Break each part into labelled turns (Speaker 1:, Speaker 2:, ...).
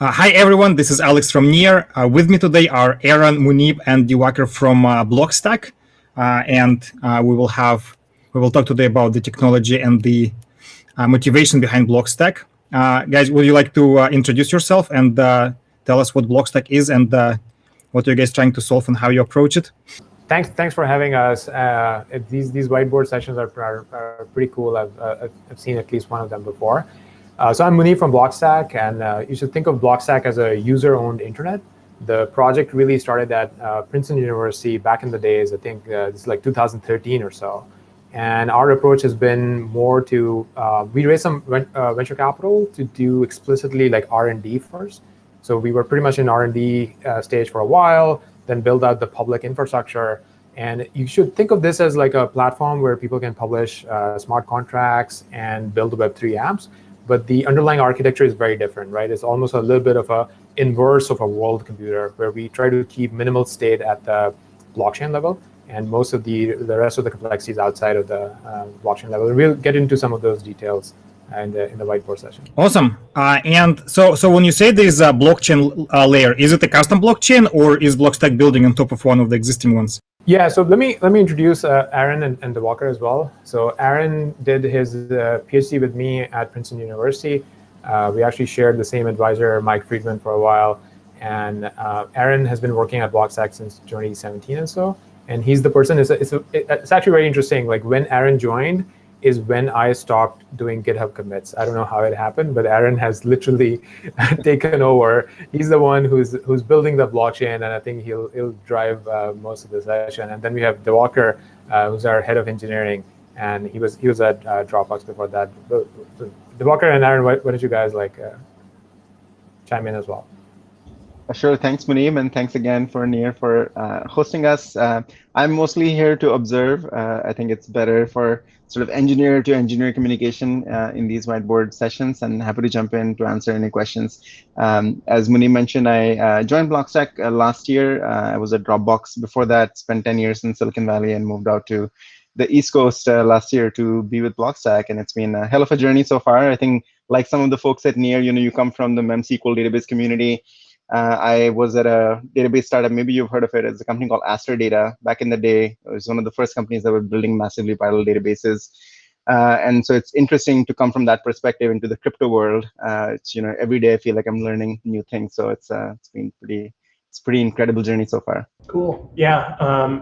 Speaker 1: Hi everyone, this is Alex from Near. With me today are Aaron, Muneeb, and Diwaker from Blockstack, and we will talk today about the technology and the motivation behind Blockstack. Guys, would you like to introduce yourself and tell us what Blockstack is and what you're guys trying to solve and how you approach it?
Speaker 2: Thanks for having us. These whiteboard sessions are pretty cool. I've seen at least one of them before. So I'm Muneeb from Blockstack, and you should think of Blockstack as a user-owned internet. The project really started at Princeton University back in the days. I think this is like 2013 or so. And our approach has been more to, we raised some venture capital to do explicitly like R&D first. So we were pretty much in R&D stage for a while, then build out the public infrastructure. And you should think of this as like a platform where people can publish smart contracts and build Web3 apps. But the underlying architecture is very different, right? It's almost a little bit of a inverse of a world computer where we try to keep minimal state at the blockchain level, and most of the rest of the complexities outside of the blockchain level. We'll get into some of those details in the whiteboard session.
Speaker 1: Awesome. And so when you say there is a blockchain layer, is it a custom blockchain or is Blockstack building on top of one of the existing ones?
Speaker 2: Yeah, so let me introduce Aaron and Diwaker as well. So Aaron did his PhD with me at Princeton University. We actually shared the same advisor, Mike Friedman, for a while. And Aaron has been working at Blockstack since 2017 and so. And he's the person, it's actually very interesting. Like when Aaron joined is when I stopped doing GitHub commits. I don't know how it happened, but Aaron has literally taken over. He's the one who's building the blockchain, and I think he'll drive most of the session. And then we have Diwaker, who's our head of engineering, and he was at Dropbox before that. Diwaker and Aaron, why don't you guys chime in as well?
Speaker 3: Sure. Thanks, Muneeb, and thanks again for Near for hosting us. I'm mostly here to observe. I think it's better for sort of engineer to engineer communication in these whiteboard sessions, and happy to jump in to answer any questions. As Muneeb mentioned, I joined Blockstack last year. I was at Dropbox before that, spent 10 years in Silicon Valley, and moved out to the East Coast last year to be with Blockstack, and it's been a hell of a journey so far. I think like some of the folks at Near, you come from the MemSQL database community. I was at a database startup, maybe you've heard of it, it's a company called Aster Data. Back in the day, it was one of the first companies that were building massively parallel databases. And so it's interesting to come from that perspective into the crypto world. It's, every day I feel like I'm learning new things. So it's been pretty incredible journey so far.
Speaker 4: Cool. Yeah.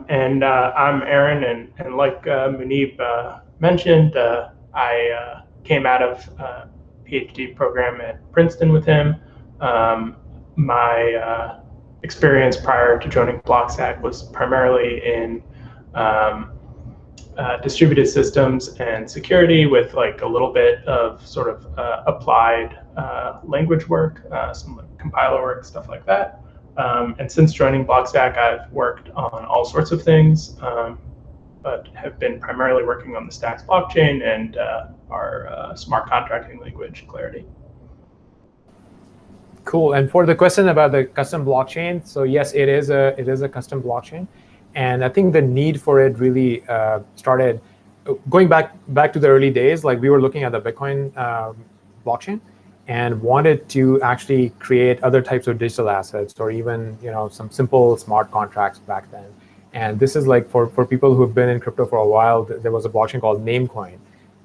Speaker 4: And I'm Aaron, and like Muneeb mentioned, I came out of a PhD program at Princeton with him. My experience prior to joining Blockstack was primarily in distributed systems and security, with like a little bit of sort of applied language work, some compiler work, stuff like that. And since joining Blockstack, I've worked on all sorts of things, but have been primarily working on the Stacks blockchain and our smart contracting language, Clarity.
Speaker 2: Cool. And for the question about the custom blockchain, so yes, it is a custom blockchain, and I think the need for it really started going back to the early days. Like we were looking at the Bitcoin blockchain and wanted to actually create other types of digital assets, or even some simple smart contracts back then. And this is like for people who have been in crypto for a while. There was a blockchain called Namecoin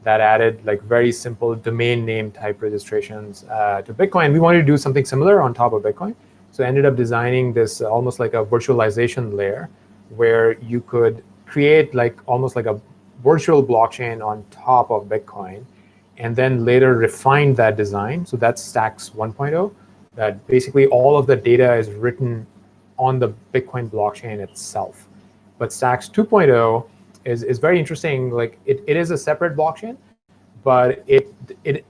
Speaker 2: that added like very simple domain name type registrations to Bitcoin. We wanted to do something similar on top of Bitcoin. So ended up designing this almost like a virtualization layer where you could create almost like a virtual blockchain on top of Bitcoin, and then later refine that design. So that's Stacks 1.0, that basically all of the data is written on the Bitcoin blockchain itself. But Stacks 2.0 is very interesting. Like it is a separate blockchain, but it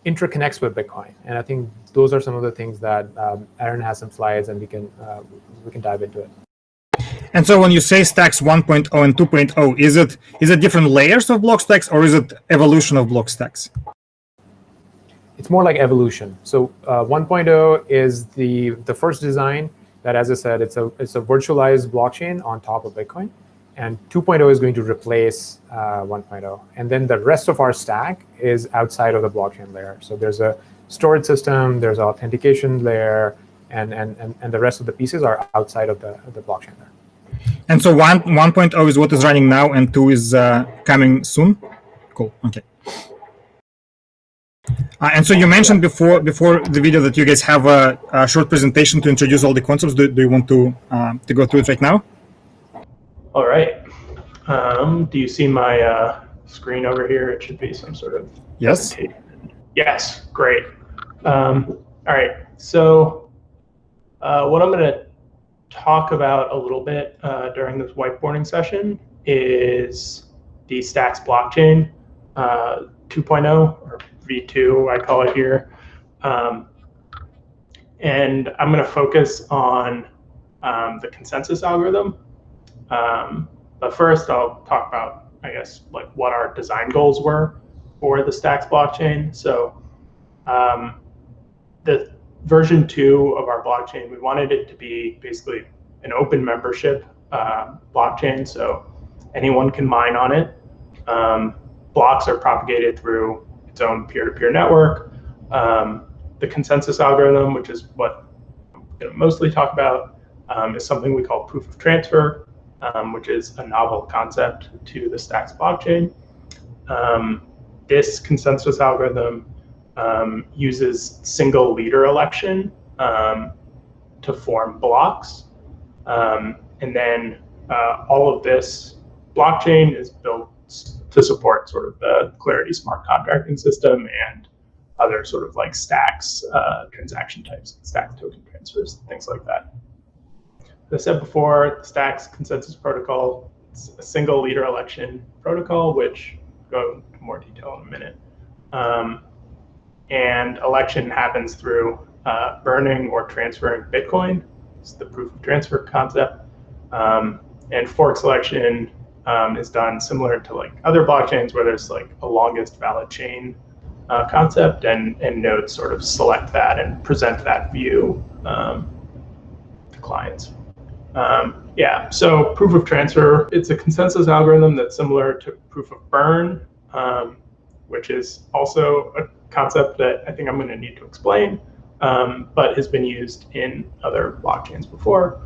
Speaker 2: interconnects with Bitcoin. And I think those are some of the things that Aaron has some slides, and we can dive into it.
Speaker 1: And so when you say Stacks 1.0 and 2.0, is it different layers of block stacks, or is it evolution of block stacks?
Speaker 2: It's more like evolution. So 1.0 is the first design that, as I said, it's a virtualized blockchain on top of Bitcoin. And 2.0 is going to replace 1.0. And then the rest of our stack is outside of the blockchain layer. So there's a storage system, there's an authentication layer, and the rest of the pieces are outside of the blockchain there.
Speaker 1: And so 1.0 is what is running now, and 2 is coming soon. Cool. Okay. And so you mentioned before the video that you guys have a short presentation to introduce all the concepts. Do you want to go through it right now?
Speaker 4: All right. Do you see my screen over here? It should be some sort of
Speaker 1: Yes.
Speaker 4: Yes. Great. All right. So what I'm going to talk about a little bit during this whiteboarding session is the Stacks blockchain 2.0 or V2, I call it here. And I'm going to focus on the consensus algorithm. But first, I'll talk about, I guess, like what our design goals were for the Stacks blockchain. So the version 2 of our blockchain, we wanted it to be basically an open membership blockchain, so anyone can mine on it. Blocks are propagated through its own peer-to-peer network. The consensus algorithm, which is what I'm going to mostly talk about, is something we call proof of transfer, which is a novel concept to the Stacks blockchain. This consensus algorithm uses single leader election to form blocks. And then all of this blockchain is built to support sort of the Clarity smart contracting system and other sort of like Stacks transaction types, Stacks token transfers, things like that. As I said before, the Stacks consensus protocol, it's a single leader election protocol, which I'll go into more detail in a minute. And election happens through burning or transferring Bitcoin. It's the proof of transfer concept. And fork selection is done similar to like other blockchains where there's like a longest valid chain concept, and nodes sort of select that and present that view to clients. Yeah, so proof of transfer, it's a consensus algorithm that's similar to proof of burn, which is also a concept that I think I'm going to need to explain, but has been used in other blockchains before,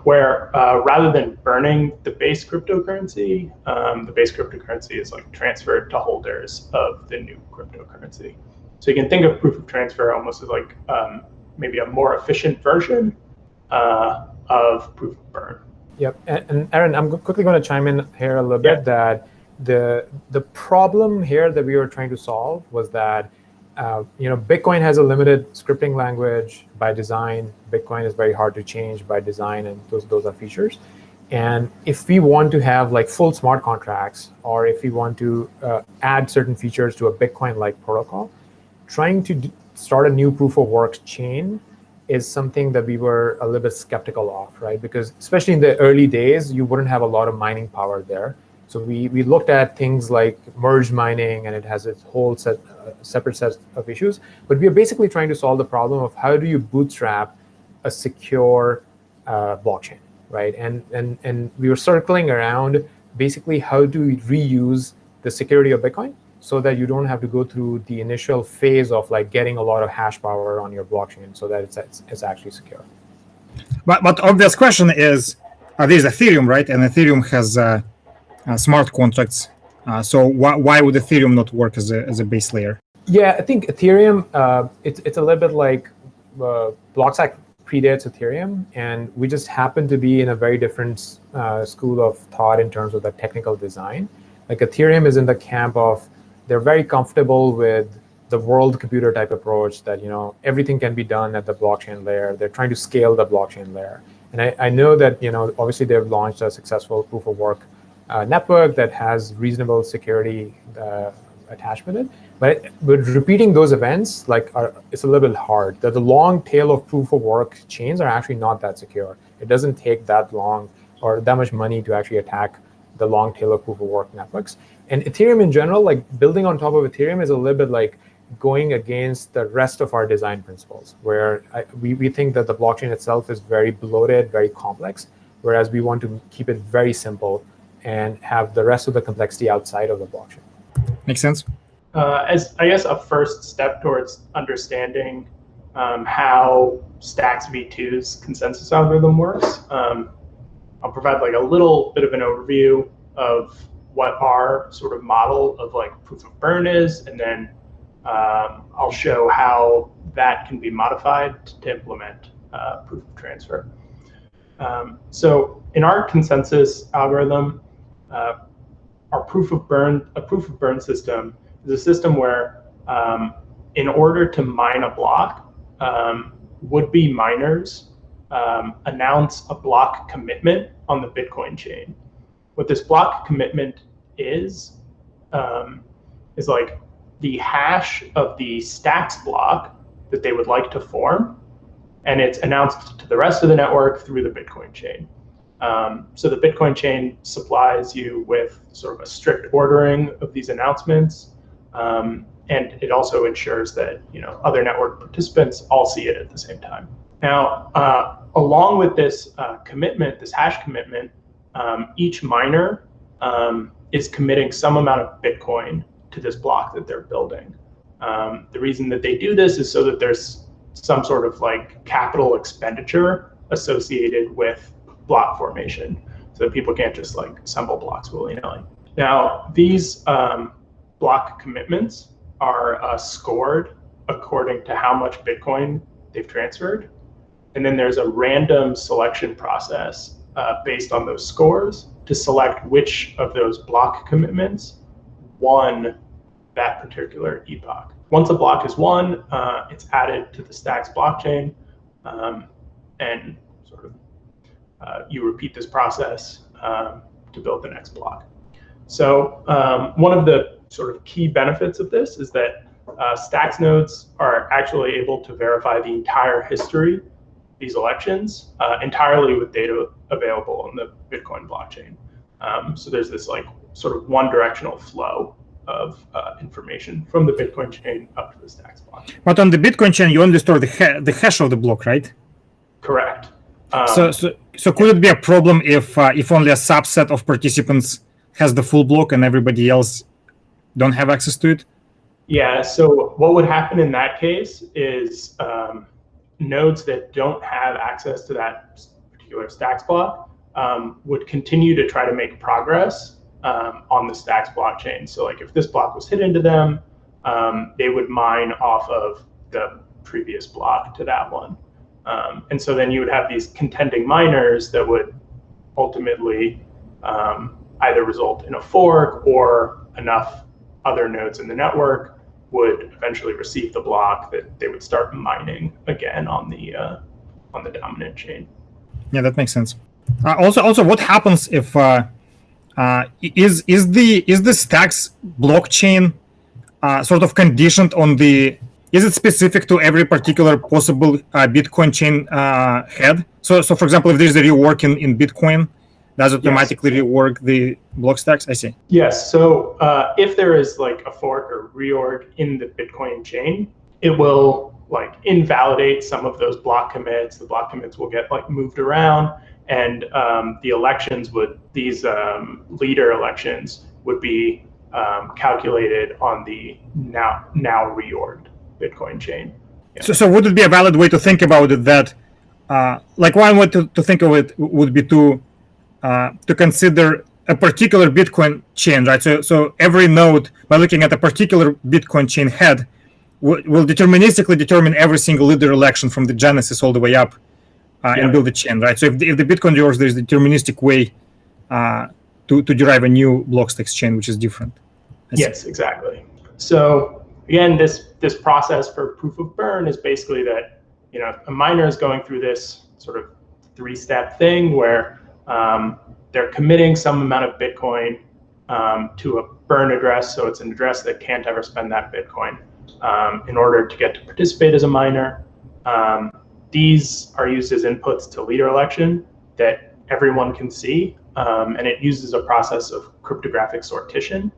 Speaker 4: where rather than burning the base cryptocurrency, the base cryptocurrency is like transferred to holders of the new cryptocurrency. So you can think of proof of transfer almost as like maybe a more efficient version of proof of burn.
Speaker 2: Yep, and Aaron, I'm quickly going to chime in here a little bit that the problem here that we were trying to solve was that Bitcoin has a limited scripting language by design. Bitcoin is very hard to change by design, and those are features. And if we want to have like full smart contracts, or if we want to add certain features to a Bitcoin-like protocol, trying to start a new proof of work chain is something that we were a little bit skeptical of, right? Because especially in the early days, you wouldn't have a lot of mining power there. So we looked at things like merge mining, and it has its whole separate set of issues. But we are basically trying to solve the problem of how do you bootstrap a secure blockchain, right? And we were circling around basically how do we reuse the security of Bitcoin so that you don't have to go through the initial phase of like getting a lot of hash power on your blockchain so that it's actually secure.
Speaker 1: But obvious question is, there's Ethereum, right? And Ethereum has smart contracts. So why would Ethereum not work as a base layer?
Speaker 2: Yeah, I think Ethereum, it's a little bit like Blockstack predates Ethereum, and we just happen to be in a very different school of thought in terms of the technical design. Like Ethereum is in the camp of they're very comfortable with the world computer type approach that everything can be done at the blockchain layer. They're trying to scale the blockchain layer, and I know that obviously they've launched a successful proof of work network that has reasonable security attached with it. But repeating those events it's a little bit hard. The long tail of proof of work chains are actually not that secure. It doesn't take that long or that much money to actually attack the long tail of proof of work networks. And Ethereum in general, like building on top of Ethereum is a little bit like going against the rest of our design principles, where we think that the blockchain itself is very bloated, very complex, whereas we want to keep it very simple and have the rest of the complexity outside of the blockchain.
Speaker 1: Makes sense.
Speaker 4: As I guess a first step towards understanding how Stacks v2's consensus algorithm works. I'll provide like a little bit of an overview of what our sort of model of like proof of burn is, and then I'll show how that can be modified to implement proof of transfer. So in our consensus algorithm, a proof of burn system is a system where in order to mine a block, would-be miners announce a block commitment on the Bitcoin chain. What this block commitment is like the hash of the Stacks block that they would like to form, and it's announced to the rest of the network through the Bitcoin chain. So the Bitcoin chain supplies you with sort of a strict ordering of these announcements, and it also ensures that other network participants all see it at the same time. Now, along with this commitment, this hash commitment, each miner is committing some amount of Bitcoin to this block that they're building. The reason that they do this is so that there's some sort of like capital expenditure associated with block formation, so that people can't just like assemble blocks willy-nilly. Now, these block commitments are scored according to how much Bitcoin they've transferred. And then there's a random selection process based on those scores to select which of those block commitments won that particular epoch. Once a block is won, it's added to the Stacks blockchain, and sort of you repeat this process to build the next block. So one of the sort of key benefits of this is that Stacks nodes are actually able to verify the entire history of these elections entirely with data available on the Bitcoin blockchain. So there's this like sort of one-directional flow of information from the Bitcoin chain up to the Stacks block.
Speaker 1: But on the Bitcoin chain, you only store the hash of the block, right?
Speaker 4: Correct.
Speaker 1: So could it be a problem if only a subset of participants has the full block and everybody else don't have access to it?
Speaker 4: Yeah, so what would happen in that case is nodes that don't have access to that particular Stacks block would continue to try to make progress on the Stacks blockchain. So like if this block was hidden to them, they would mine off of the previous block to that one. And so then you would have these contending miners that would ultimately either result in a fork, or enough other nodes in the network would eventually receive the block that they would start mining again on the dominant chain.
Speaker 1: Yeah, that makes sense. Also, what happens if is the Stacks blockchain sort of conditioned on the? Is it specific to every particular possible Bitcoin chain head? So for example, if there's a rework in Bitcoin, does it automatically rework the block stacks? I see.
Speaker 4: Yes. So if there is like a fork or reorg in the Bitcoin chain, it will like invalidate some of those block commits. The block commits will get like moved around, and the elections these leader elections would be calculated on the now reorged Bitcoin chain. Yeah.
Speaker 1: So would it be a valid way to think about it that like one way to think of it would be to consider a particular Bitcoin chain, right? So every node, by looking at a particular Bitcoin chain head, will deterministically determine every single leader election from the genesis all the way up and build a chain, right? So if the Bitcoin reorgs, there's a deterministic way to derive a new Blockstack chain, which is different.
Speaker 4: Yes, exactly. So again, this process for proof of burn is basically that a miner is going through this sort of 3-step thing where they're committing some amount of Bitcoin to a burn address, so it's an address that can't ever spend that Bitcoin in order to get to participate as a miner. These are used as inputs to leader election that everyone can see, and it uses a process of cryptographic sortition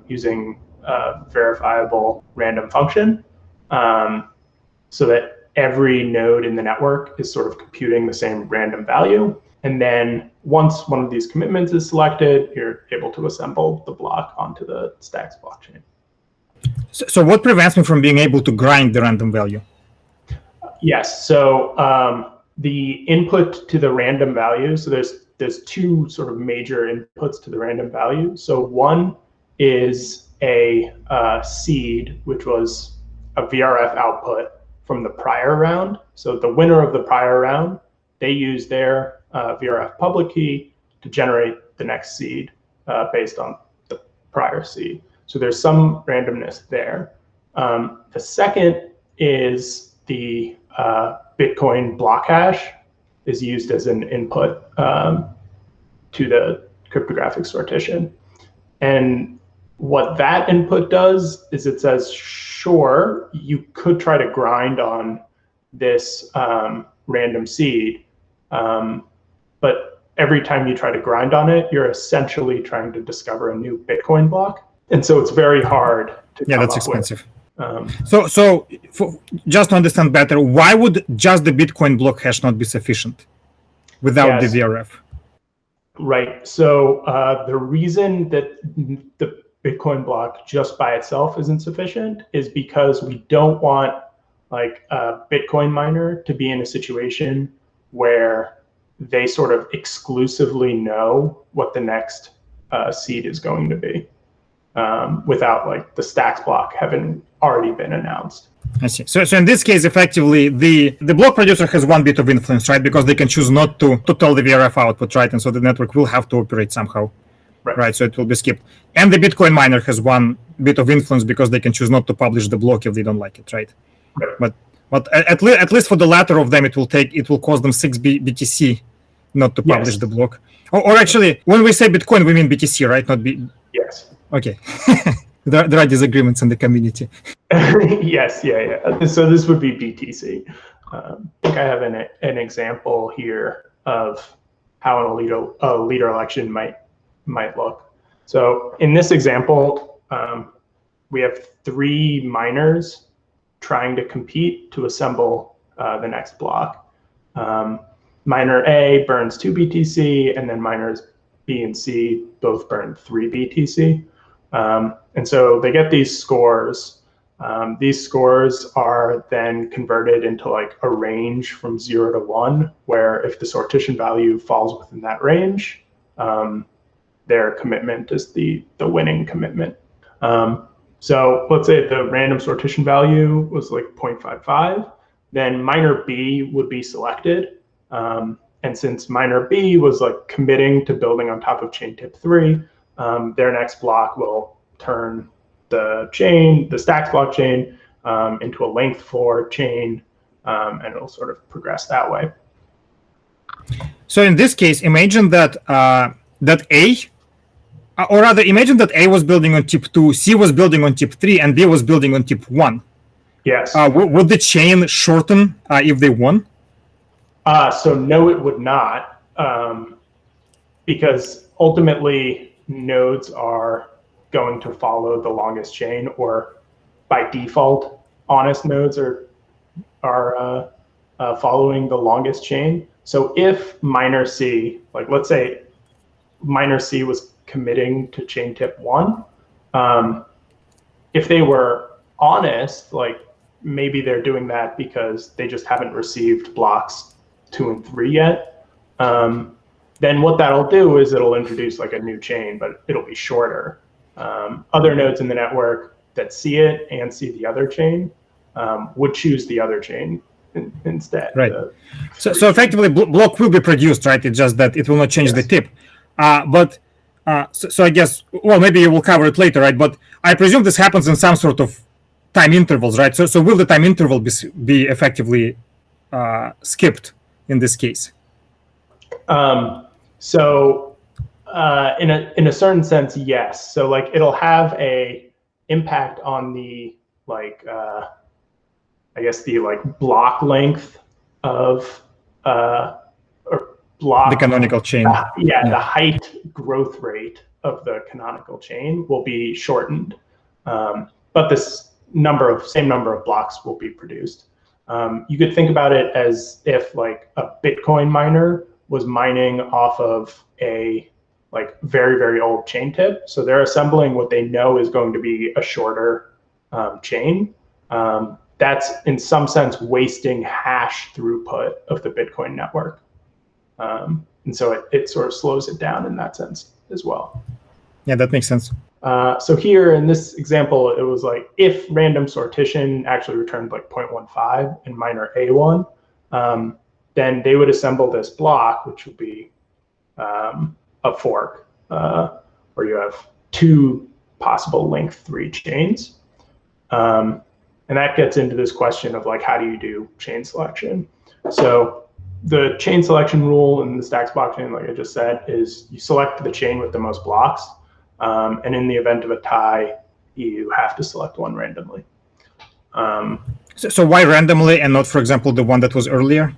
Speaker 4: using a verifiable random function, so that every node in the network is sort of computing the same random value. And then once one of these commitments is selected, you're able to assemble the block onto the Stacks blockchain.
Speaker 1: So what prevents me from being able to grind the random value?
Speaker 4: Yes. So the input to the random value. So there's two sort of major inputs to the random value. So one is a seed, which was a VRF output from the prior round. So the winner of the prior round, they use their VRF public key to generate the next seed based on the prior seed. So there's some randomness there. The second is the Bitcoin block hash is used as an input to the cryptographic sortition. And what that input does is it says, sure, you could try to grind on this random seed, but every time you try to grind on it, you're essentially trying to discover a new Bitcoin block. And so it's very hard to come
Speaker 1: that's
Speaker 4: up
Speaker 1: expensive.
Speaker 4: with.
Speaker 1: So just to understand better, why would just the Bitcoin block hash not be sufficient without the VRF?
Speaker 4: Right. So the reason that the Bitcoin block just by itself isn't sufficient is because we don't want like a Bitcoin miner to be in a situation where they sort of exclusively know what the next seed is going to be without like the stacks block having already been announced.
Speaker 1: I see. So in this case, effectively, the block producer has one bit of influence, right? Because they can choose not to tell the VRF output, right? And so the network will have to operate somehow, right? So it will be skipped. And the Bitcoin miner has one bit of influence because they can choose not to publish the block if they don't like it, right? But at least for the latter of them, it will cost them 6 BTC not to publish the block. Or actually, when we say Bitcoin, we mean BTC, right? Not B.
Speaker 4: Yes.
Speaker 1: Okay. There are disagreements in the community.
Speaker 4: Yes, yeah. So this would be BTC. I think I have an example here of how a leader election might look. So in this example, we have 3 miners trying to compete to assemble the next block. Miner A burns 2 BTC, and then miners B and C both burn 3 BTC. And so they get these scores. These scores are then converted into like a range from 0 to 1, where if the sortition value falls within that range, their commitment is the winning commitment. So let's say the random sortition value was like 0.55, then miner B would be selected. And since miner B was like committing to building on top of chain tip 3, their next block will turn the stacks blockchain into a length 4 chain, and it'll sort of progress that way.
Speaker 1: So in this case, imagine that imagine that A was building on tip 2, C was building on tip 3, and B was building on tip 1.
Speaker 4: Yes.
Speaker 1: Would the chain shorten if they won?
Speaker 4: So no, it would not, because ultimately nodes are going to follow the longest chain, or by default, honest nodes are following the longest chain. So if miner C, like let's say miner C was committing to chain tip 1, if they were honest, like maybe they're doing that because they just haven't received blocks 2 and 3 yet, then what that'll do is it'll introduce like a new chain, but it'll be shorter. Other nodes in the network that see it and see the other chain would choose the other chain instead.
Speaker 1: Right. So effectively, block will be produced, right? It's just that it will not change the tip. So I guess, well, maybe you will cover it later, right? But I presume this happens in some sort of time intervals, right? So will the time interval be effectively skipped in this case?
Speaker 4: In a certain sense, yes. So like it'll have a impact on the like I guess the like block length of or block
Speaker 1: the canonical chain.
Speaker 4: The height growth rate of the canonical chain will be shortened, but this same number of blocks will be produced. You could think about it as if like a Bitcoin miner was mining off of a like very, very old chain tip. So they're assembling what they know is going to be a shorter chain. that's in some sense wasting hash throughput of the Bitcoin network. And so it sort of slows it down in that sense as well.
Speaker 1: Yeah, that makes sense.
Speaker 4: So here in this example, it was like if random sortition actually returned like 0.15 in miner A1, then they would assemble this block, which would be a fork, where you have two possible length 3 chains. And that gets into this question of like, how do you do chain selection? So the chain selection rule in the Stacks blockchain, like I just said, is you select the chain with the most blocks. And in the event of a tie, you have to select one randomly.
Speaker 1: So why randomly and not, for example, the one that was earlier?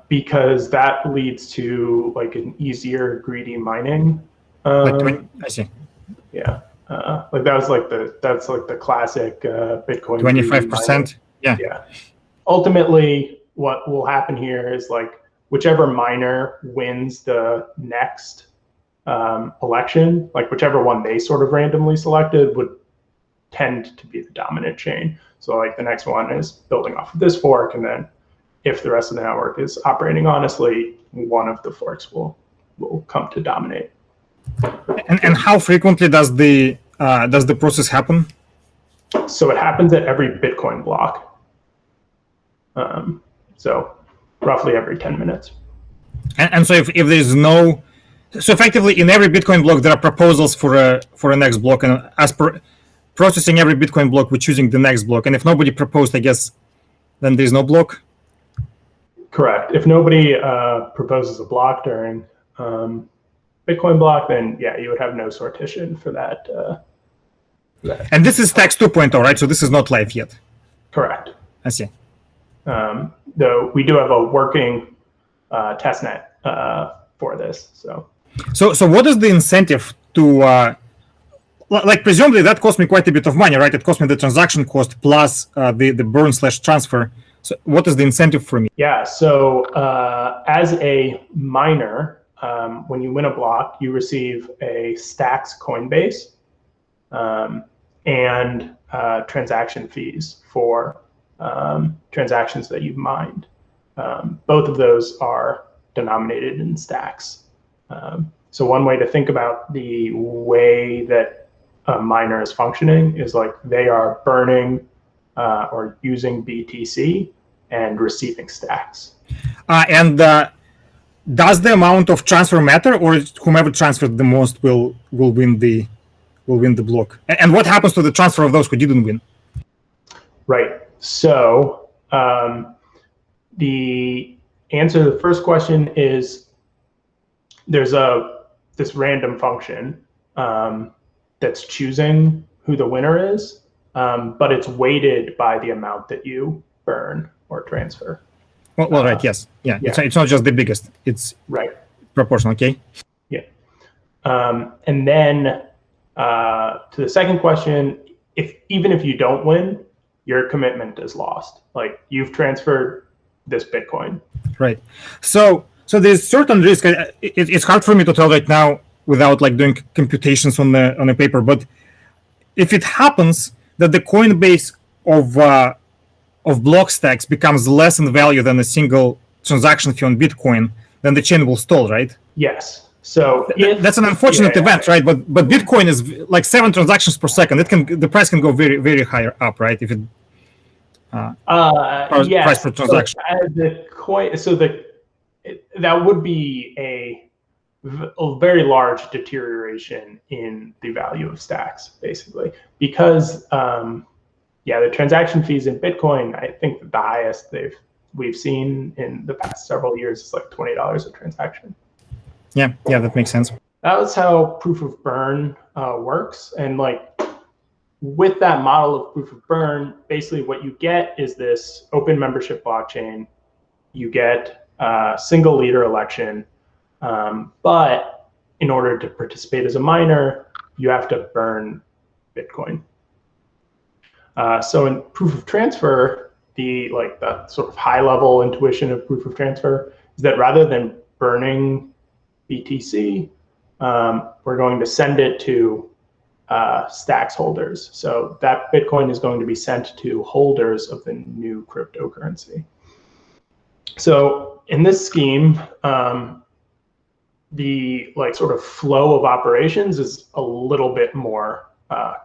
Speaker 4: Because that leads to like an easier greedy mining.
Speaker 1: I see.
Speaker 4: Yeah. Like that's like the classic Bitcoin
Speaker 1: 25%. Yeah.
Speaker 4: Yeah. Ultimately, what will happen here is like whichever miner wins the next election, like whichever one they sort of randomly selected would tend to be the dominant chain. So like the next one is building off of this fork, and then if the rest of the network is operating honestly, one of the forks will come to dominate.
Speaker 1: And how frequently does the process happen?
Speaker 4: So it happens at every Bitcoin block. So roughly every 10 minutes.
Speaker 1: And so if there's no, so effectively in every Bitcoin block there are proposals for a next block, and as per processing every Bitcoin block, we're choosing the next block. And if nobody proposed, I guess, then there's no block.
Speaker 4: Correct. If nobody proposes a block during Bitcoin block, then yeah, you would have no sortition for that.
Speaker 1: And this is Stacks 2.0, right? So this is not live yet.
Speaker 4: Correct.
Speaker 1: I see.
Speaker 4: Though we do have a working testnet for this.
Speaker 1: So what is the incentive to, like presumably that cost me quite a bit of money, right? It cost me the transaction cost plus the burn/transfer. So what is the incentive for me?
Speaker 4: Yeah, so as a miner, when you win a block, you receive a Stacks Coinbase and transaction fees for transactions that you've mined. Both of those are denominated in Stacks. So one way to think about the way that a miner is functioning is like they are burning or using BTC and receiving Stacks.
Speaker 1: Does the amount of transfer matter, or whomever transferred the most will win the block? And what happens to the transfer of those who didn't win?
Speaker 4: Right. So the answer to the first question is there's this random function that's choosing who the winner is, but it's weighted by the amount that you burn or transfer.
Speaker 1: Well, right, yes. Yeah. It's not just the biggest. It's
Speaker 4: right.
Speaker 1: Proportional, okay?
Speaker 4: Yeah. And then to the second question, even if you don't win, your commitment is lost. Like you've transferred this Bitcoin.
Speaker 1: Right. So there's certain risk. It's hard for me to tell right now without like doing computations on a paper. But if it happens that the Coinbase of Blockstacks becomes less in value than a single transaction fee on Bitcoin, then the chain will stall, right?
Speaker 4: Yes. So
Speaker 1: that's an unfortunate event, right? But Bitcoin is like 7 transactions per second. The price can go very, very higher up, right? If it price per transaction.
Speaker 4: That would be a very large deterioration in the value of Stacks, basically, because the transaction fees in Bitcoin, I think the highest we've seen in the past several years is like $20 a transaction.
Speaker 1: Yeah, that makes sense.
Speaker 4: That's how proof of burn works. And like with that model of proof of burn, basically what you get is this open membership blockchain. You get a single leader election, but in order to participate as a miner, you have to burn Bitcoin. So in proof of transfer, the sort of high level intuition of proof of transfer is that rather than burning BTC, we're going to send it to stacks holders. So that Bitcoin is going to be sent to holders of the new cryptocurrency. So in this scheme, the sort of flow of operations is a little bit more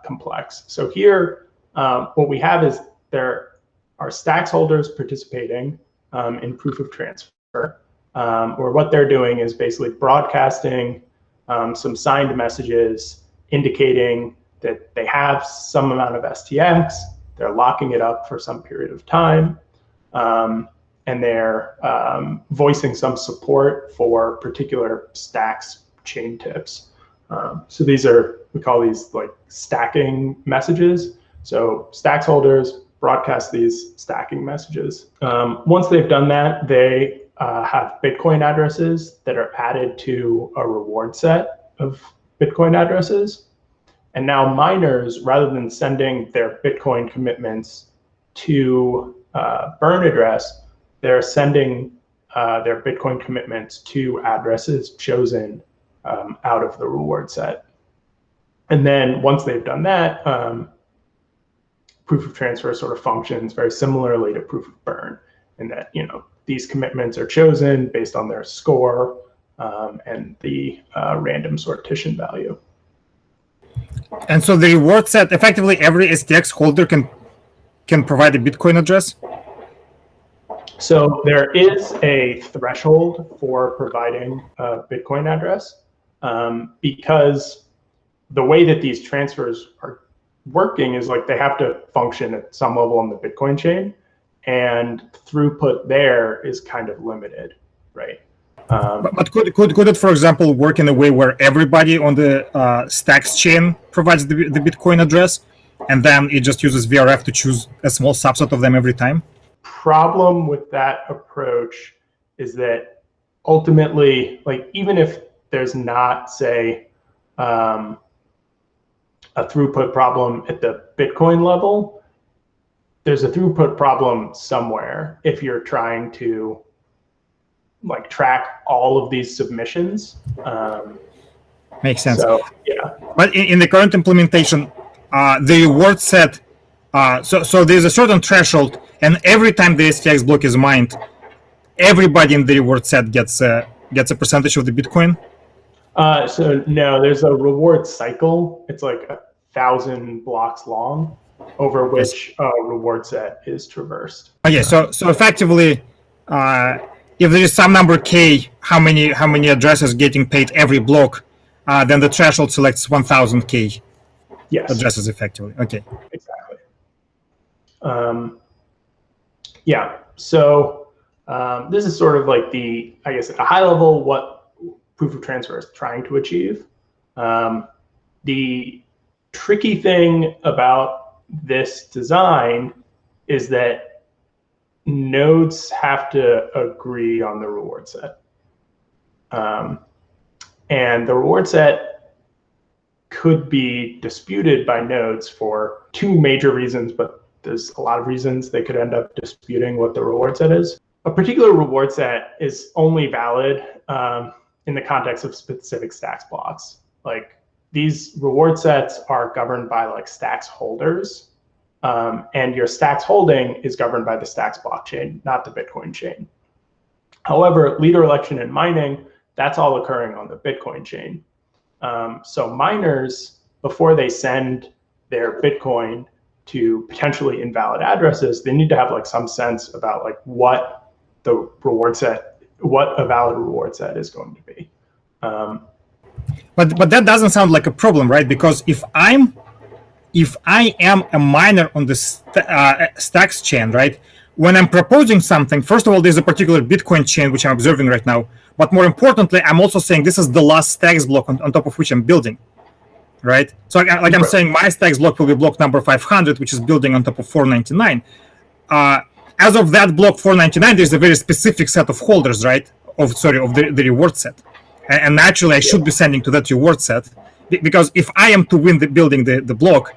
Speaker 4: complex. So here, what we have is there are stacks holders participating in proof of transfer, or what they're doing is basically broadcasting some signed messages indicating that they have some amount of STX, they're locking it up for some period of time, and they're voicing some support for particular stacks chain tips. So these are, we call these stacking messages. So stacks holders broadcast these stacking messages. Once they've done that, they have Bitcoin addresses that are added to a reward set of Bitcoin addresses. And now miners, rather than sending their Bitcoin commitments to burn address, they're sending their Bitcoin commitments to addresses chosen out of the reward set. And then once they've done that, proof of transfer sort of functions very similarly to proof of burn, in that these commitments are chosen based on their score and the random sortition value.
Speaker 1: And so the reward set, effectively every STX holder can provide a Bitcoin address?
Speaker 4: So there is a threshold for providing a Bitcoin address, because the way that these transfers are working is they have to function at some level on the Bitcoin chain, and throughput there is kind of limited, right?
Speaker 1: But could it, for example, work in a way where everybody on the stacks chain provides the Bitcoin address, and then it just uses VRF to choose a small subset of them every time?
Speaker 4: Problem with that approach is that ultimately, even if there's not, say, a throughput problem at the Bitcoin level, there's a throughput problem somewhere if you're trying to track all of these submissions.
Speaker 1: Makes sense.
Speaker 4: So, yeah.
Speaker 1: But in the current implementation, the reward set, so there's a certain threshold, and every time the STX block is mined, everybody in the reward set gets a percentage of the Bitcoin?
Speaker 4: So no, there's a reward cycle. It's 1,000 blocks long, over which a reward set is traversed.
Speaker 1: Okay, so effectively, if there is some number K, how many addresses getting paid every block, then the threshold selects 1,000 K addresses effectively. Okay.
Speaker 4: Exactly. Yeah. So this is sort of I guess at a high level, what proof of transfer is trying to achieve. The tricky thing about this design is that nodes have to agree on the reward set. And the reward set could be disputed by nodes for two major reasons, but there's a lot of reasons they could end up disputing what the reward set is. A particular reward set is only valid in the context of specific stacks blocks. These reward sets are governed by stacks holders, and your stacks holding is governed by the stacks blockchain, not the Bitcoin chain. However, leader election and mining, that's all occurring on the Bitcoin chain. So miners, before they send their Bitcoin to potentially invalid addresses, they need to have some sense about what the reward set, what a valid reward set is going to be.
Speaker 1: But that doesn't sound like a problem, right? Because if I am a miner on the stacks chain, right? When I'm proposing something, first of all, there's a particular Bitcoin chain which I'm observing right now. But more importantly, I'm also saying this is the last stacks block on top of which I'm building, right? So I'm saying my stacks block will be block number 500, which is building on top of 499. As of that block 499, there's a very specific set of holders, right? Of the reward set. And naturally, I should be sending to that reward set, because if I am to win building the block,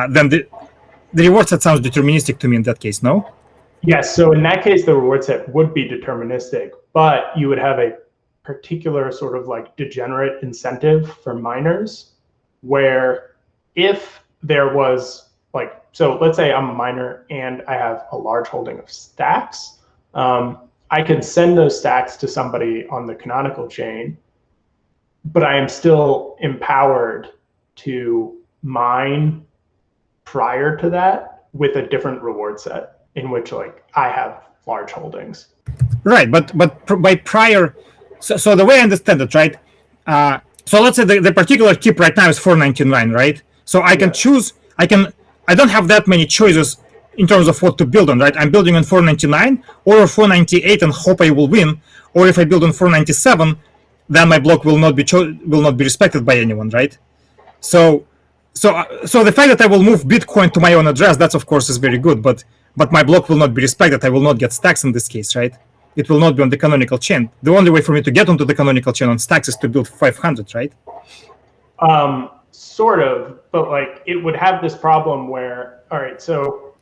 Speaker 1: then the reward set sounds deterministic to me in that case, no?
Speaker 4: Yes, so in that case, the reward set would be deterministic, but you would have a particular sort of degenerate incentive for miners, where if there was like, so let's say I'm a miner and I have a large holding of stacks, I can send those stacks to somebody on the canonical chain, but I am still empowered to mine prior to that with a different reward set in which like I have large holdings.
Speaker 1: Right, but by prior, so the way I understand it, right? So let's say the particular tip right now is 499, right? So I can choose. I don't have that many choices in terms of what to build on, right? I'm building on 499 or 498 and hope I will win. Or if I build on 497, then my block will not be respected by anyone, right? So the fact that I will move Bitcoin to my own address, that's of course is very good, but my block will not be respected. I will not get stacks in this case, right? It will not be on the canonical chain. The only way for me to get onto the canonical chain on stacks is to build 500, right?
Speaker 4: Sort of, but like it would have this problem where, all right, so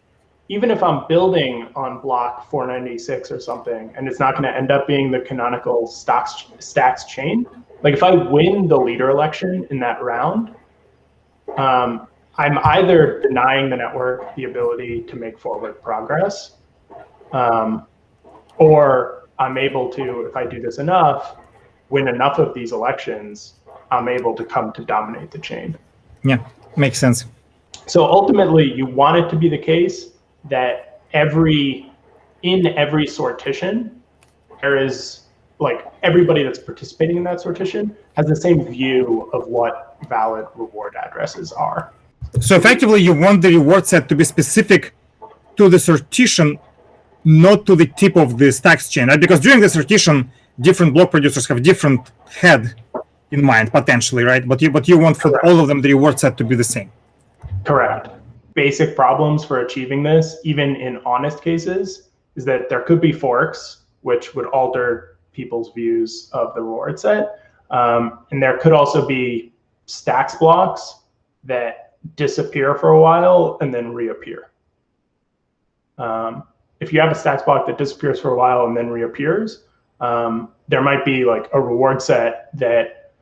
Speaker 4: even if I'm building on block 496 or something, and it's not going to end up being the canonical stacks chain, like if I win the leader election in that round, I'm either denying the network the ability to make forward progress, or I'm able to, if I do this enough, win enough of these elections, I'm able to come to dominate the chain.
Speaker 1: Yeah, makes sense.
Speaker 4: So ultimately, you want it to be the case that in every sortition, there is like everybody that's participating in that sortition has the same view of what valid reward addresses are.
Speaker 1: So effectively, you want the reward set to be specific to the sortition, not to the tip of the stacks chain, right? Because during the sortition, different block producers have different head in mind potentially, right? But you want for
Speaker 4: Correct.
Speaker 1: all of them the reward set to be the same.
Speaker 4: Correct. Basic problems for achieving this, even in honest cases, is that there could be forks which would alter people's views of the reward set, and there could also be stacks blocks that disappear for a while and then reappear. If you have a stacks block that disappears for a while and then reappears, there might be like a reward set that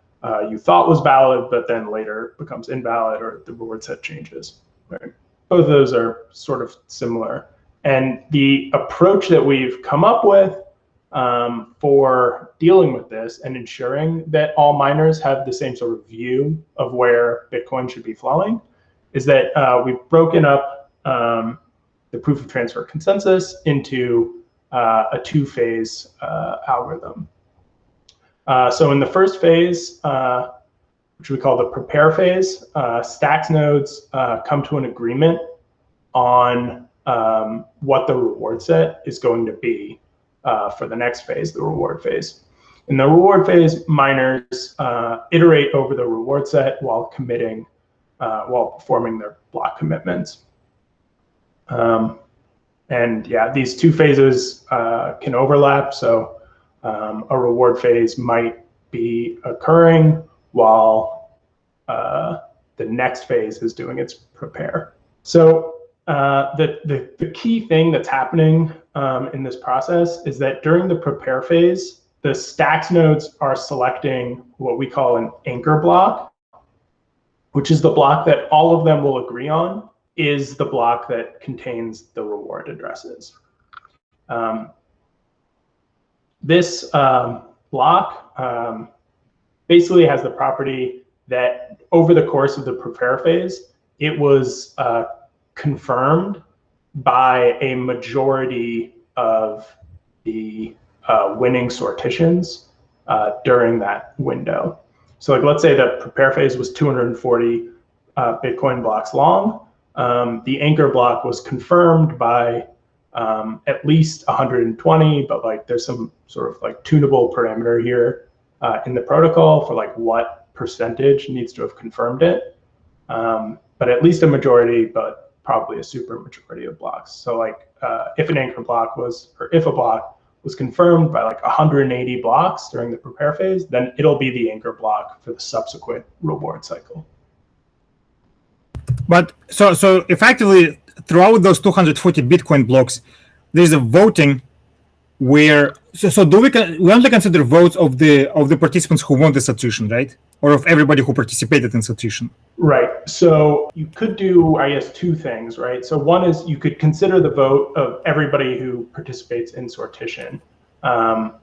Speaker 4: you thought was valid, but then later becomes invalid, or the reward set changes. Right? Both of those are sort of similar. And the approach that we've come up with for dealing with this and ensuring that all miners have the same sort of view of where Bitcoin should be flowing is that we've broken up the proof of transfer consensus into a two-phase algorithm. So in the first phase, which we call the prepare phase, stacks nodes come to an agreement on what the reward set is going to be for the next phase, the reward phase. In the reward phase, miners iterate over the reward set while committing, while performing their block commitments. And yeah, these two phases can overlap. So a reward phase might be occurring while the next phase is doing its prepare. So the key thing that's happening in this process is that during the prepare phase, the stacks nodes are selecting what we call an anchor block, which is the block that all of them will agree on is the block that contains the reward addresses. This block basically has the property that over the course of the prepare phase, it was confirmed by a majority of the winning sortitions during that window. So like, let's say the prepare phase was 240 Bitcoin blocks long. The anchor block was confirmed by at least 120, but like there's some sort of like tunable parameter here in the protocol for like what percentage needs to have confirmed it. But at least a majority, but probably a super majority of blocks. So like if an anchor block was, or if a block was confirmed by like 180 blocks during the prepare phase, then it'll be the anchor block for the subsequent reward cycle.
Speaker 1: But so effectively throughout those 240 Bitcoin blocks, there's a voting where we only consider votes of the participants who want this attrition, right? or of everybody who participated in sortition?
Speaker 4: Right. So you could do, I guess, two things, right? So one is you could consider the vote of everybody who participates in sortition.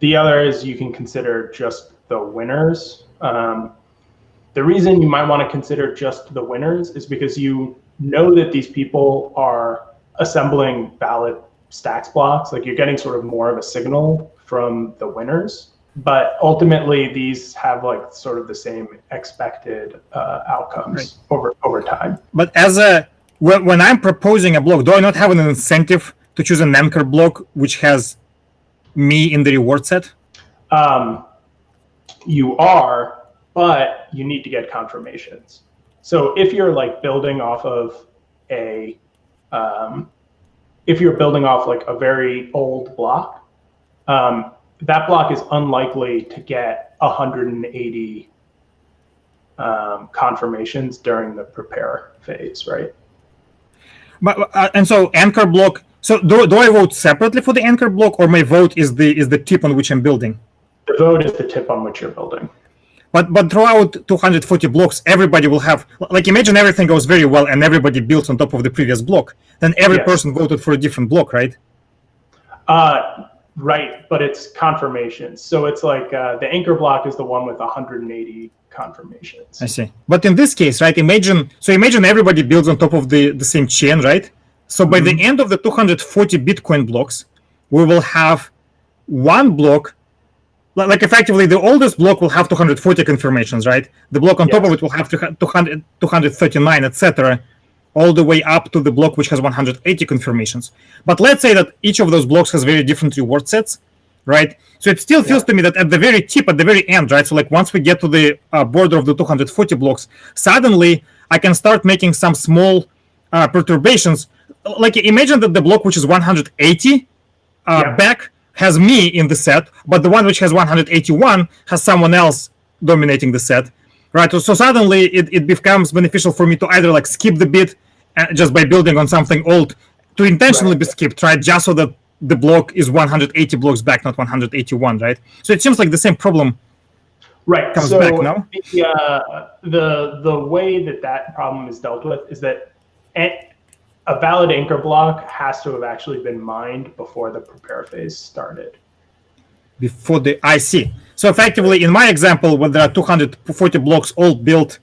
Speaker 4: The other is you can consider just the winners. The reason you might want to consider just the winners is because you know that these people are assembling valid stacks blocks, like you're getting sort of more of a signal from the winners. But ultimately, these have like sort of the same expected outcomes over time.
Speaker 1: But when I'm proposing a block, do I not have an incentive to choose an anchor block which has me in the reward set?
Speaker 4: You are, but you need to get confirmations. So if you're like building off of if you're building off like a very old block, that block is unlikely to get 180 confirmations during the prepare phase, right?
Speaker 1: But and so anchor block. So do I vote separately for the anchor block, or my vote is the tip on which I'm building?
Speaker 4: The vote is the tip on which you're building.
Speaker 1: But throughout 240 blocks, everybody will have, like, imagine everything goes very well and everybody builds on top of the previous block. Then every person voted for a different block, right?
Speaker 4: Right, but it's confirmations. So it's like the anchor block is the one with 180 confirmations.
Speaker 1: I see. But in this case, right, imagine everybody builds on top of the same chain, right? So by the end of the 240 Bitcoin blocks, we will have one block, like effectively the oldest block will have 240 confirmations, right? The block on top of it will have 239, etc., all the way up to the block which has 180 confirmations. But let's say that each of those blocks has very different reward sets, right? So it still feels to me that at the very tip, at the very end, right? So like once we get to the border of the 240 blocks, suddenly I can start making some small perturbations. Like imagine that the block which is 180 back has me in the set, but the one which has 181 has someone else dominating the set, right? So suddenly it becomes beneficial for me to either like skip the bit just by building on something old, to intentionally be skipped, right? Just so that the block is 180 blocks back, not 181, right? So it seems like the same problem comes back, no?
Speaker 4: The way that problem is dealt with is that a valid anchor block has to have actually been mined before the prepare phase started.
Speaker 1: Before I see. So effectively, in my example, when there are 240 blocks all built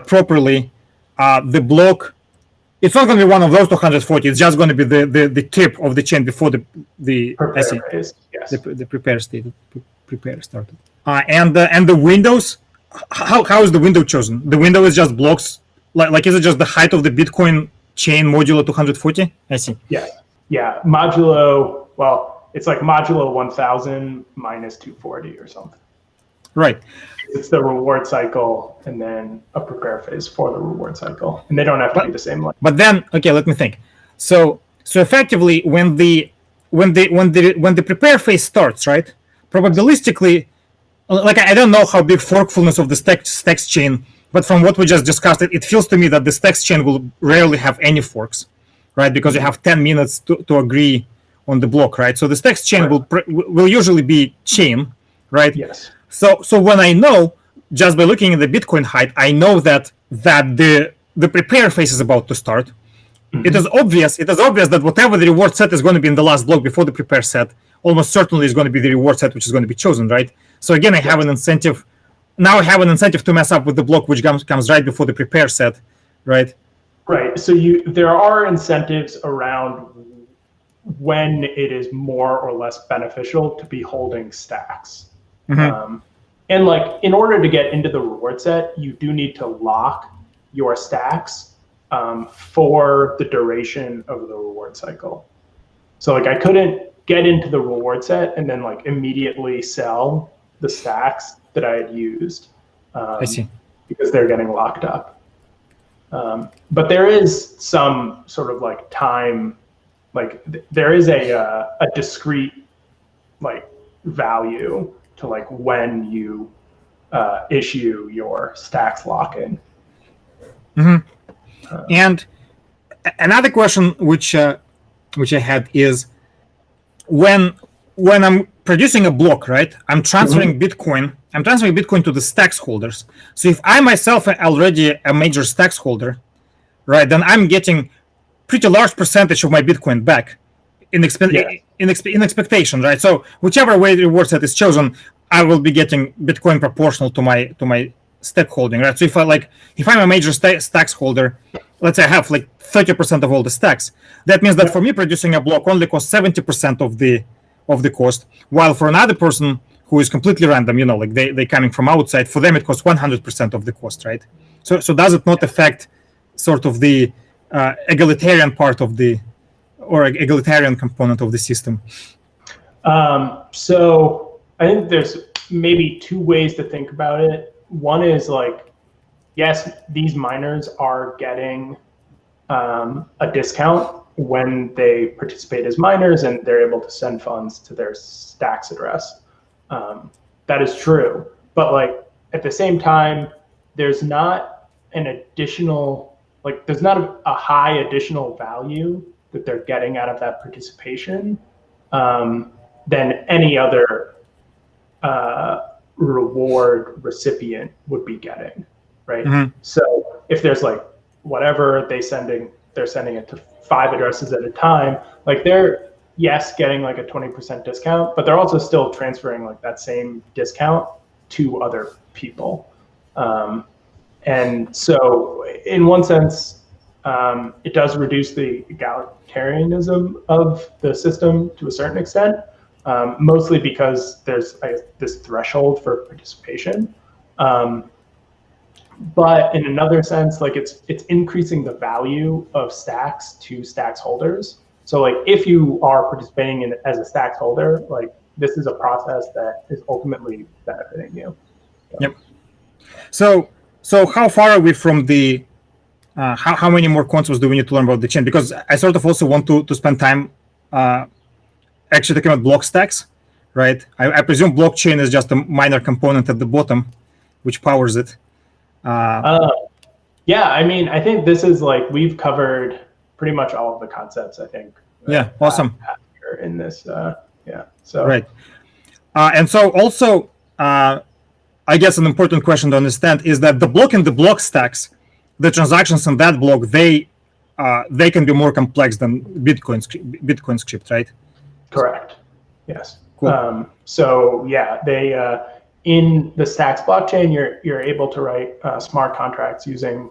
Speaker 1: properly, the block, it's not going to be one of those 240. It's just going to be the tip of the chain before the
Speaker 4: prepare phase. Yes.
Speaker 1: The prepare state, prepare started. And the windows, how is the window chosen? The window is just blocks. Like is it just the height of the Bitcoin chain modulo 240? I see.
Speaker 4: Yeah. Modulo, well, it's like modulo 1000 minus 240 or something.
Speaker 1: Right.
Speaker 4: It's the reward cycle and then a prepare phase for the reward cycle, and they don't have to be the same length.
Speaker 1: But then, okay, let me think. So effectively, when the prepare phase starts, right? Probabilistically, like I don't know how big forkfulness of the stacks chain. But from what we just discussed, it feels to me that the stacks chain will rarely have any forks, right? Because you have 10 minutes to agree on the block, right? So the stacks chain will usually be chain, right?
Speaker 4: Yes.
Speaker 1: So when I know, just by looking at the Bitcoin height, I know that the prepare phase is about to start. It is obvious that whatever the reward set is going to be in the last block before the prepare set, almost certainly is going to be the reward set which is going to be chosen, right? So again, I have an incentive. Now I have an incentive to mess up with the block which comes right before the prepare set, right?
Speaker 4: Right. So there are incentives around when it is more or less beneficial to be holding stacks. And like in order to get into the reward set, you do need to lock your stacks for the duration of the reward cycle. So like I couldn't get into the reward set and then like immediately sell the stacks that I had used.
Speaker 1: I see.
Speaker 4: Because they're getting locked up. But there is some sort of like time, like there is a discrete like value to like when you issue your stacks lock-in.
Speaker 1: And another question which I had is when I'm producing a block, right? I'm transferring Bitcoin. I'm transferring Bitcoin to the stacks holders. So if I myself am already a major stacks holder, right, then I'm getting pretty large percentage of my Bitcoin back in expectation, right? So whichever way the reward set is chosen, I will be getting Bitcoin proportional to my stack holding, right? So if I'm a major stacks holder, let's say I have like 30% of all the stacks, that means that for me producing a block only costs 70% of the cost, while for another person who is completely random, like they coming from outside, for them it costs 100% of the cost, right? So does it not affect sort of the egalitarian part of the, or egalitarian component of the system?
Speaker 4: So I think there's maybe two ways to think about it. One is like, yes, these miners are getting a discount when they participate as miners and they're able to send funds to their stacks address. That is true, but like at the same time, there's not an additional, like there's not a high additional value that they're getting out of that participation than any other reward recipient would be getting, right? So if there's like whatever they're sending it to 5 addresses at a time, like they're getting like a 20% discount, but they're also still transferring like that same discount to other people. And so in one sense, it does reduce the egalitarianism of the system to a certain extent, mostly because there's this threshold for participation. But in another sense, like it's increasing the value of stacks to stacks holders. So like if you are participating in as a stacks holder, like this is a process that is ultimately benefiting you.
Speaker 1: Yep. So how far are we from the how many more concepts do we need to learn about the chain? Because I sort of also want to spend time actually talking about block stacks, right? I presume blockchain is just a minor component at the bottom which powers it.
Speaker 4: Yeah, I mean, I think this is like we've covered pretty much all of the concepts, I think.
Speaker 1: Yeah, awesome.
Speaker 4: In this, so
Speaker 1: right. And so also, I guess an important question to understand is that the block in the block stacks, the transactions in that block, they can be more complex than Bitcoin script, right?
Speaker 4: Correct. Yes.
Speaker 1: Cool.
Speaker 4: So yeah, they in the Stacks blockchain, you're able to write smart contracts using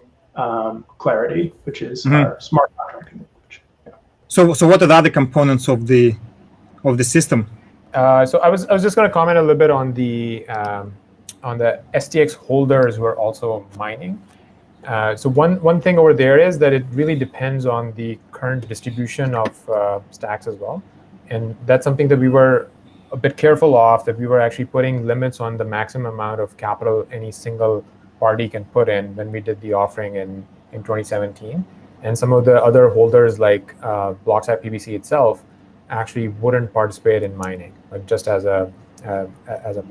Speaker 4: Clarity, which is our smart contracting language. Yeah.
Speaker 1: So what are the other components of the system?
Speaker 2: So I was just going to comment a little bit on the STX holders who are also mining. So one thing over there is that it really depends on the current distribution of stacks as well, and that's something that we were a bit careful of, that we were actually putting limits on the maximum amount of capital any single party can put in when we did the offering in 2017. And some of the other holders like Blockstack PBC itself actually wouldn't participate in mining, like just as a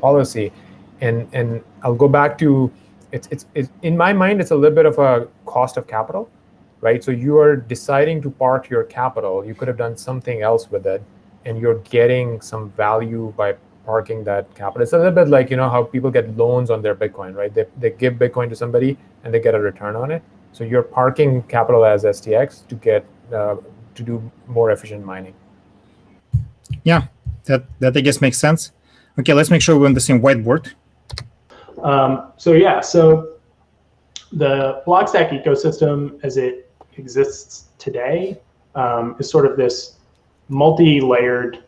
Speaker 2: policy. And I'll go back to it's in my mind, it's a little bit of a cost of capital, right? So you are deciding to park your capital. You could have done something else with it, and you're getting some value by parking that capital. It's a little bit like, how people get loans on their Bitcoin, right? They give Bitcoin to somebody and they get a return on it. So you're parking capital as STX to get to do more efficient mining.
Speaker 1: Yeah, that I guess makes sense. Okay, let's make sure we're on the same whiteboard.
Speaker 4: So the Blockstack ecosystem as it exists today is sort of this multi-layered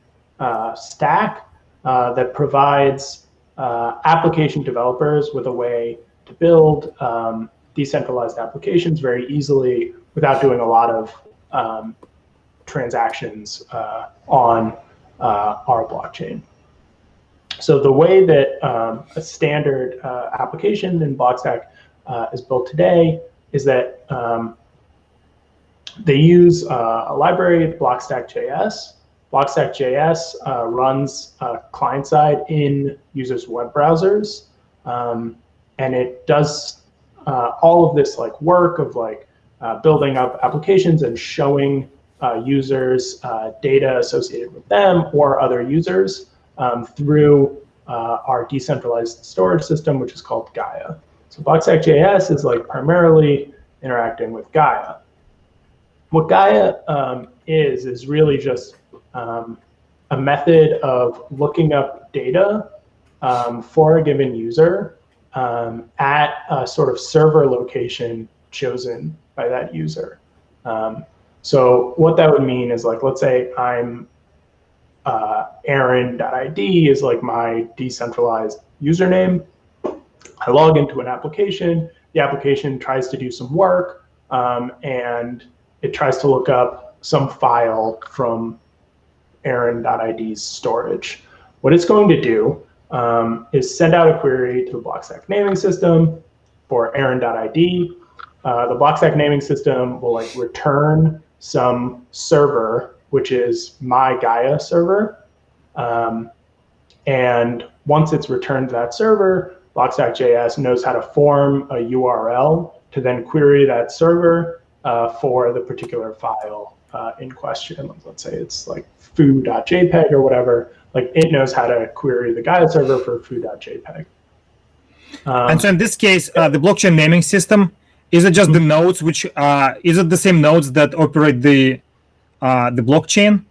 Speaker 4: stack that provides application developers with a way to build decentralized applications very easily without doing a lot of transactions on our blockchain. So the way that a standard application in Blockstack is built today is that they use a library, Blockstack.js. Blockstack.js runs client-side in users' web browsers, and it does all of this like work of like building up applications and showing users data associated with them or other users through our decentralized storage system, which is called Gaia. So Blockstack.js is like primarily interacting with Gaia. What Gaia is really just a method of looking up data for a given user at a sort of server location chosen by that user. So what that would mean is, like, let's say I'm Aaron.id is like my decentralized username. I log into an application. The application tries to do some work, and it tries to look up some file from Aaron.id's storage. What it's going to do is send out a query to the Blockstack naming system for Aaron.id. The Blockstack naming system will like return some server, which is my Gaia server. And once it's returned that server, Blockstack.js knows how to form a URL to then query that server for the particular file in question. Let's say it's like foo.jpg or whatever. Like, it knows how to query the Gaia server for foo.jpg.
Speaker 1: And so in this case, the blockchain naming system, is it just the nodes which is it the same nodes that operate the blockchain?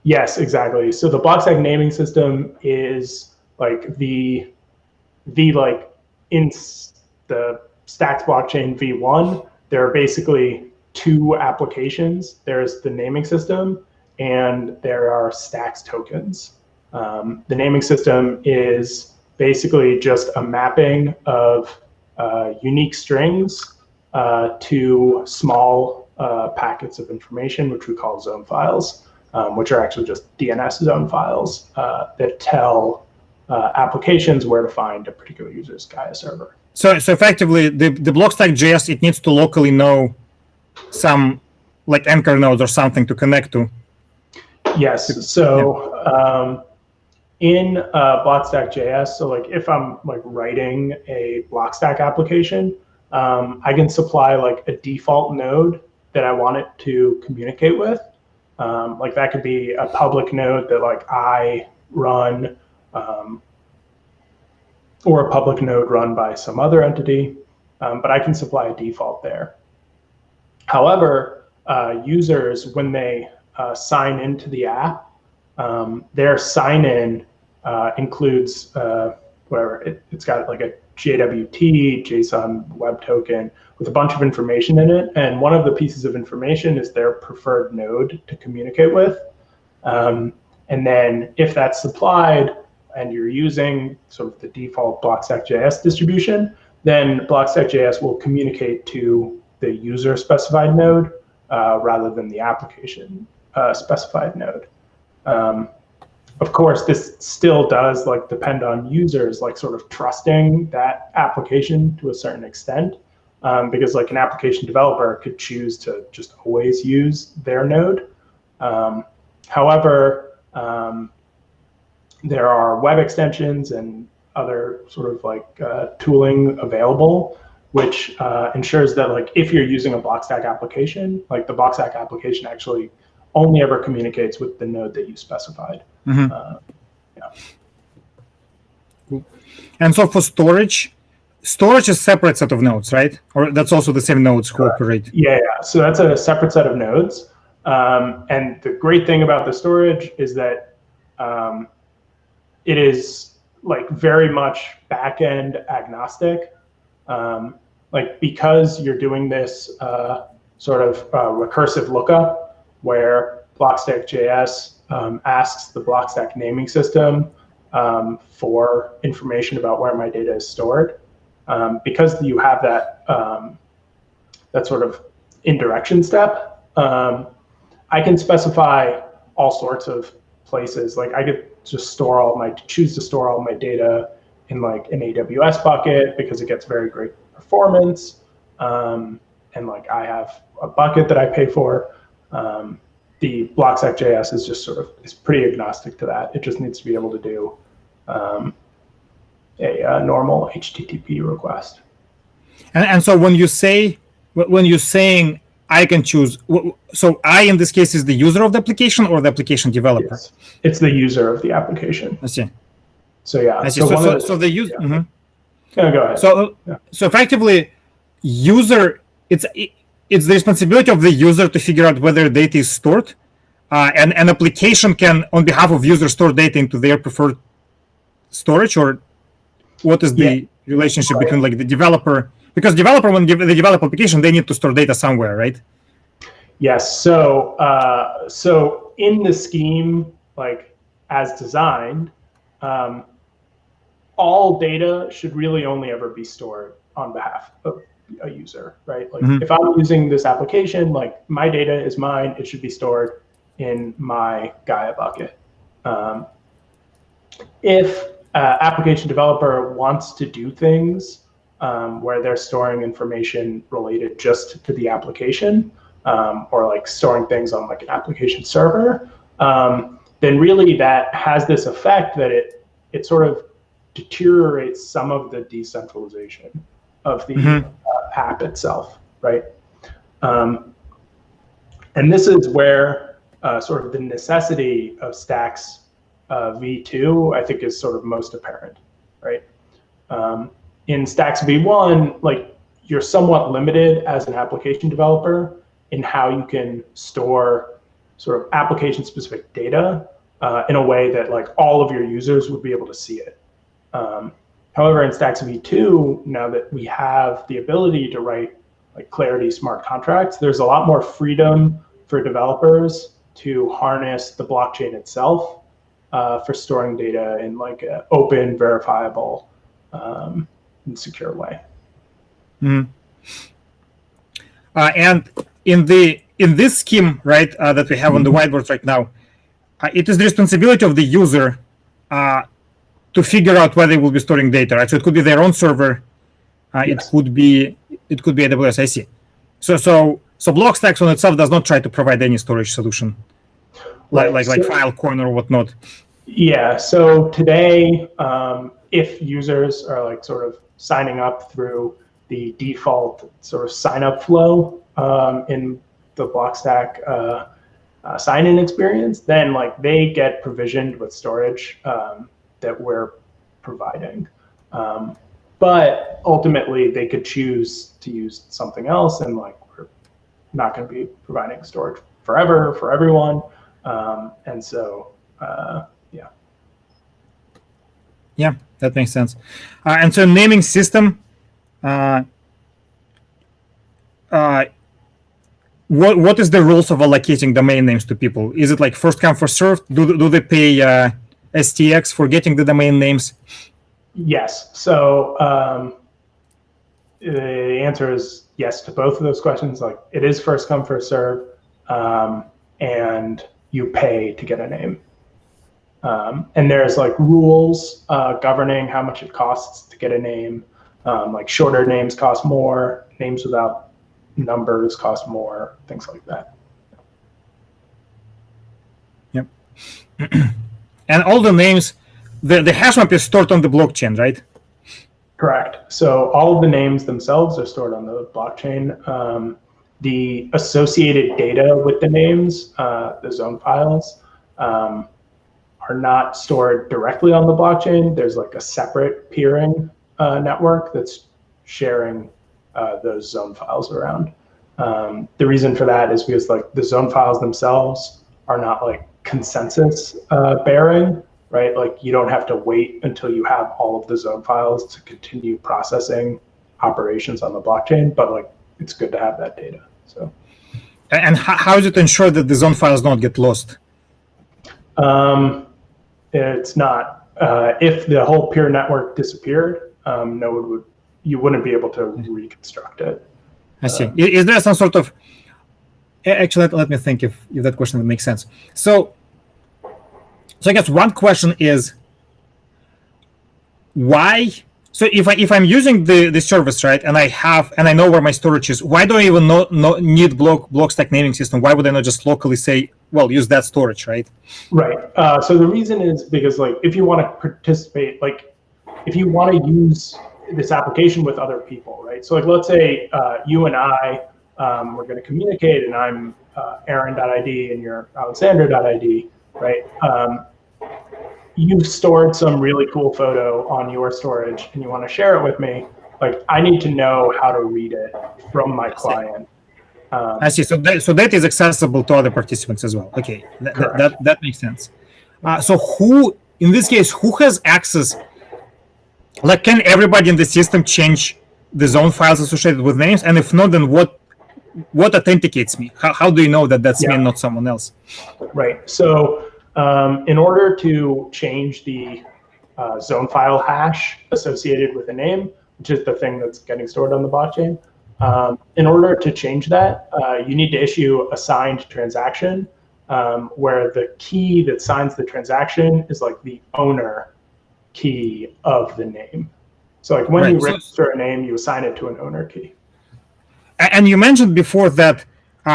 Speaker 4: Yes, exactly. So the Blockstack naming system is like the like in the Stacks blockchain v1, there are basically two applications. There's the naming system and there are Stacks tokens. The naming system is basically just a mapping of unique strings to small packets of information, which we call zone files, which are actually just DNS zone files that tell applications where to find a particular user's Gaia server.
Speaker 1: So effectively, the Blockstack.js, it needs to locally know some like anchor nodes or something to connect to.
Speaker 4: Yes. So in Blockstack.js, so like if I'm like writing a Blockstack application, I can supply like a default node that I want it to communicate with. Like that could be a public node that like I run, or a public node run by some other entity, but I can supply a default there. However, users, when they sign into the app, their sign-in includes whatever, it's got like a JWT, JSON web token, with a bunch of information in it. And one of the pieces of information is their preferred node to communicate with. And then if that's supplied and you're using sort of the default Blockstack.js distribution, then Blockstack.js will communicate to the user specified node rather than the application specified node. Of course, this still does like depend on users like sort of trusting that application to a certain extent, because like an application developer could choose to just always use their node. However, there are web extensions and other sort of like tooling available, which ensures that like if you're using a Blockstack application, like the Blockstack application actually only ever communicates with the node that you specified.
Speaker 1: Mm-hmm. Cool. And so for storage is a separate set of nodes, right? Or that's also the same nodes who operate?
Speaker 4: Yeah. So that's a separate set of nodes. And the great thing about the storage is that it is like very much back-end agnostic. Like because you're doing this sort of recursive lookup where Blockstack.js asks the Blockstack naming system for information about where my data is stored. Because you have that that sort of indirection step, I can specify all sorts of places. Like I could just choose to store all my data in like an AWS bucket because it gets very great performance. And like I have a bucket that I pay for. The Blockstack.js is just is pretty agnostic to that. It just needs to be able to do a normal HTTP request.
Speaker 1: And so when you're saying I can choose. So I, in this case, is the user of the application or the application developer?
Speaker 4: Yes. It's the user of the application.
Speaker 1: I see.
Speaker 4: So yeah.
Speaker 1: I see. So the user.
Speaker 4: Yeah.
Speaker 1: Mhm.
Speaker 4: Yeah, go ahead.
Speaker 1: So effectively, user. It's the responsibility of the user to figure out whether data is stored, and an application can, on behalf of user, store data into their preferred storage, or what is the relationship between like the developer? Because developer, when they develop application, they need to store data somewhere, right?
Speaker 4: Yes. So in the scheme, like as designed, all data should really only ever be stored on behalf of a user, right? Like if I'm using this application, like my data is mine, it should be stored in my Gaia bucket. If application developer wants to do things where they're storing information related just to the application, or like storing things on like an application server, then really that has this effect that it sort of deteriorates some of the decentralization of the app itself, right? And this is where sort of the necessity of Stacks v2, I think, is sort of most apparent, right? In Stacks v1, like you're somewhat limited as an application developer in how you can store sort of application-specific data in a way that like all of your users would be able to see it. However, in Stacks v2, now that we have the ability to write like Clarity smart contracts, there's a lot more freedom for developers to harness the blockchain itself for storing data in like an open, verifiable, and secure way.
Speaker 1: And in this scheme, right, that we have on the whiteboard right now, it is the responsibility of the user to figure out where they will be storing data, right? So it could be their own server,
Speaker 4: Yes.
Speaker 1: it could be AWS. I see. So Blockstack on itself does not try to provide any storage solution,
Speaker 4: Right.
Speaker 1: like Filecoin or whatnot.
Speaker 4: Yeah. So today, if users are like sort of signing up through the default sort of sign up flow in the Blockstack sign-in experience, then like they get provisioned with storage that we're providing. But ultimately, they could choose to use something else, and like we're not going to be providing storage forever for everyone. And so, yeah.
Speaker 1: Yeah, that makes sense. And so naming system, what is the rules of allocating domain names to people? Is it like first come, first served? Do they pay STX for getting the domain names?
Speaker 4: Yes. So the answer is yes to both of those questions. Like it is first come, first serve, and you pay to get a name. And there's like rules governing how much it costs to get a name. Like shorter names cost more, names without numbers cost more, things like that.
Speaker 1: Yep. And all the names, the hash map is stored on the blockchain, right?
Speaker 4: Correct. So all of the names themselves are stored on the blockchain. The associated data with the names, the zone files, are not stored directly on the blockchain. There's like a separate peering network that's sharing those zone files around. The reason for that is because like the zone files themselves are not like consensus bearing, right? Like you don't have to wait until you have all of the zone files to continue processing operations on the blockchain, but like it's good to have that data. So.
Speaker 1: And how is it ensured that the zone files don't get lost?
Speaker 4: It's not. If the whole peer network disappeared, no one would. You wouldn't be able to reconstruct it.
Speaker 1: I see. Is there some sort of? Actually, let me think if that question makes sense. So I guess one question is why. So if I'm using the service, right, and I know where my storage is, why do I even need Blockstack naming system? Why would I not just locally say, well, use that storage, right?
Speaker 4: Right. So the reason is because like if you want to participate, like if you want to use this application with other people, right? So like let's say you and I we're going to communicate, and I'm Aaron.id and you're Alexander.id, right? You've stored some really cool photo on your storage and you want to share it with me. Like, I need to know how to read it from my client.
Speaker 1: I see. So that is accessible to other participants as well. Okay, that makes sense. So who, in this case, who has access? Like, can everybody in the system change the zone files associated with names? And if not, then what authenticates me? How do you know that that's me and not someone else?
Speaker 4: Right. So in order to change the zone file hash associated with a name, which is the thing that's getting stored on the blockchain, in order to change that, you need to issue a signed transaction where the key that signs the transaction is like the owner key of the name. So like when you register a name, you assign it to an owner key.
Speaker 1: And you mentioned before that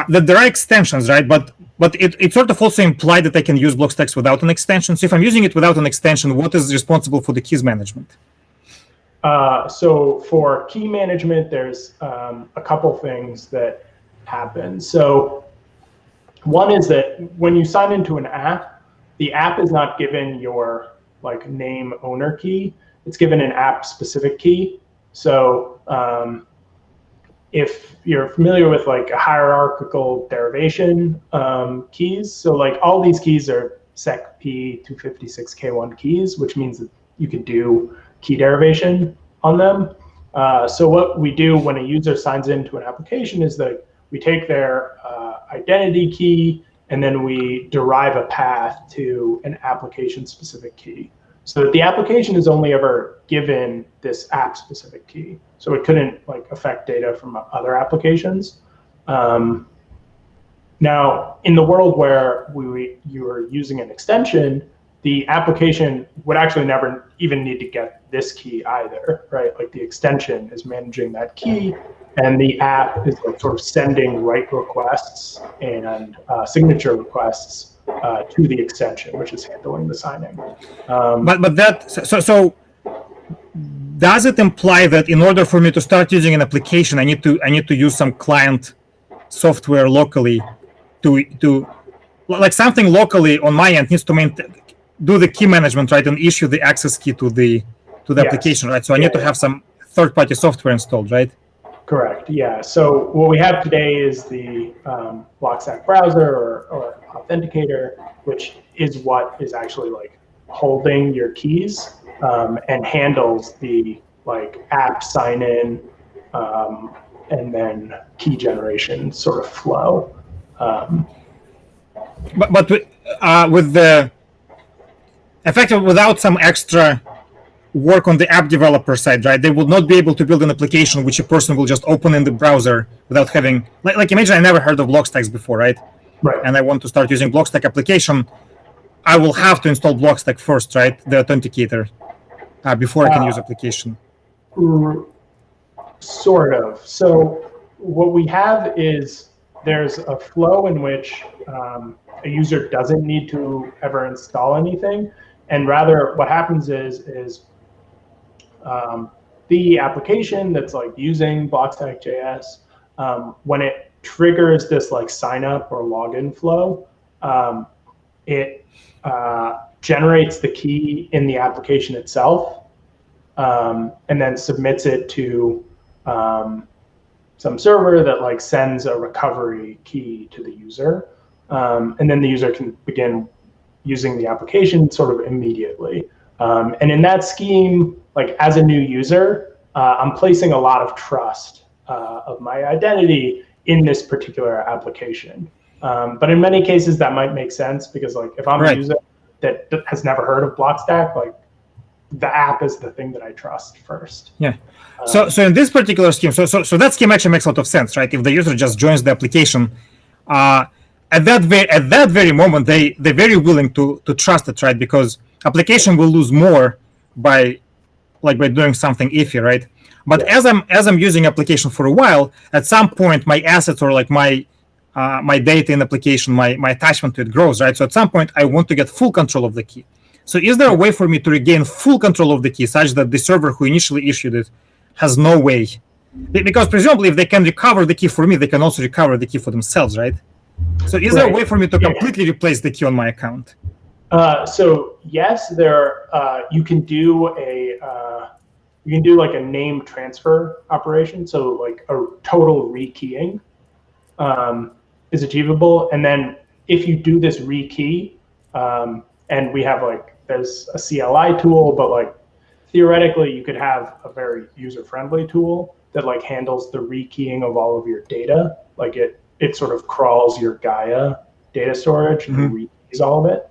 Speaker 1: there are extensions, right? But it sort of also implied that I can use Blockstack without an extension. So if I'm using it without an extension, what is responsible for the keys management?
Speaker 4: So for key management, there's a couple things that happen. So one is that when you sign into an app, the app is not given your like name owner key. It's given an app specific key. So if you're familiar with like a hierarchical derivation keys, so like all these keys are SecP 256K1 keys, which means that you can do key derivation on them. So what we do when a user signs into an application is that we take their identity key and then we derive a path to an application specific key. So that the application is only ever given this app specific key. So it couldn't like affect data from other applications. Now, in the world where you are using an extension, the application would actually never even need to get this key either, right? Like the extension is managing that key, and the app is like sort of sending write requests and signature requests to the extension, which is handling the signing.
Speaker 1: But that so does it imply that in order for me to start using an application, I need to use some client software locally to like something locally on my end needs to do the key management, right, and issue the access key to the application, right? So I need to have some third-party software installed, right?
Speaker 4: Correct. Yeah. So what we have today is the Blockstack browser or authenticator, which is what is actually like holding your keys and handles the like app sign in and then key generation sort of flow.
Speaker 1: But with the effective without some extra work on the app developer side, right? They would not be able to build an application which a person will just open in the browser without having like imagine I never heard of Blockstack before, right?
Speaker 4: Right.
Speaker 1: And I want to start using Blockstack application. I will have to install Blockstack first, right? The authenticator before I can use application.
Speaker 4: Sort of. So what we have is there's a flow in which a user doesn't need to ever install anything, and rather what happens is the application that's like using Blockstack.js, when it triggers this like sign up or login flow, it generates the key in the application itself, and then submits it to some server that like sends a recovery key to the user, and then the user can begin using the application sort of immediately. And in that scheme, like as a new user, I'm placing a lot of trust of my identity in this particular application. But in many cases, that might make sense because like if I'm a user that has never heard of Blockstack, like the app is the thing that I trust first.
Speaker 1: Yeah. So in this particular scheme, so that scheme actually makes a lot of sense, right? If the user just joins the application, at that very moment, they're very willing to trust it, right? Because application will lose more by doing something iffy, right? But as I'm using application for a while, at some point my assets or like my data in application, my attachment to it grows, right? So at some point I want to get full control of the key. So is there a way for me to regain full control of the key such that the server who initially issued it has no way Because presumably if they can recover the key for me, they can also recover the key for themselves, right? So is there a way for me to completely replace the key on my account?
Speaker 4: So yes, you can do like a name transfer operation. So like a total rekeying is achievable. And then if you do this rekey, and we have there's a CLI tool, but like theoretically you could have a very user-friendly tool that like handles the rekeying of all of your data. Like it sort of crawls your Gaia data storage and rekeys all of it.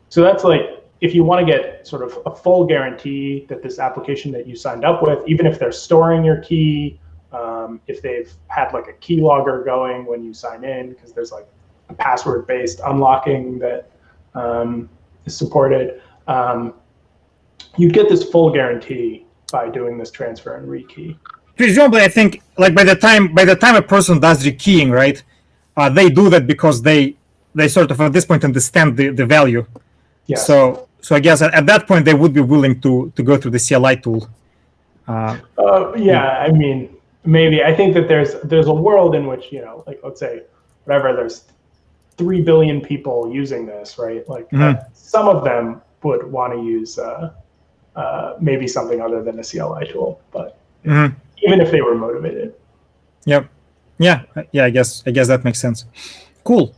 Speaker 4: So that's like, if you want to get sort of a full guarantee that this application that you signed up with, even if they're storing your key, if they've had like a keylogger going when you sign in, because there's like a password-based unlocking that is supported, you'd get this full guarantee by doing this transfer and rekey.
Speaker 1: Presumably, I think like by the time a person does rekeying, right, they do that because they sort of at this point understand the value.
Speaker 4: Yes.
Speaker 1: So I guess at that point they would be willing to go through the CLI tool.
Speaker 4: I mean, maybe. I think that there's a world in which, like let's say whatever, there's 3 billion people using this, right? Like some of them would want to use maybe something other than a CLI tool, but even if they were motivated.
Speaker 1: Yep. Yeah. I guess that makes sense. Cool.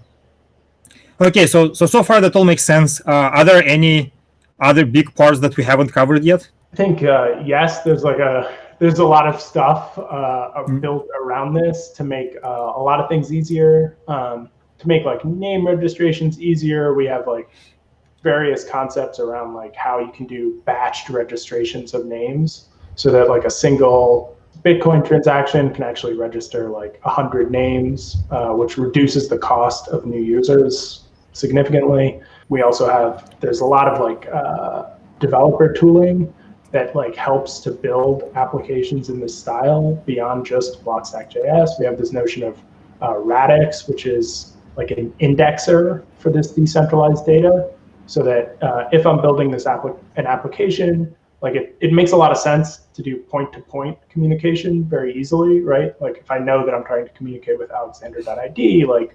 Speaker 1: Okay, so far that all makes sense. Are there any other big parts that we haven't covered yet?
Speaker 4: I think yes. There's a lot of stuff built around this to make a lot of things easier. To make like name registrations easier, we have like various concepts around like how you can do batched registrations of names, so that like a single Bitcoin transaction can actually register like 100 names, which reduces the cost of new users significantly. We also there's a lot of like developer tooling that like helps to build applications in this style beyond just Blockstack.js. We have this notion of Radix, which is like an indexer for this decentralized data, so that if I'm building this an application, like it makes a lot of sense to do point-to-point communication very easily, right? Like if I know that I'm trying to communicate with Alexander.id, like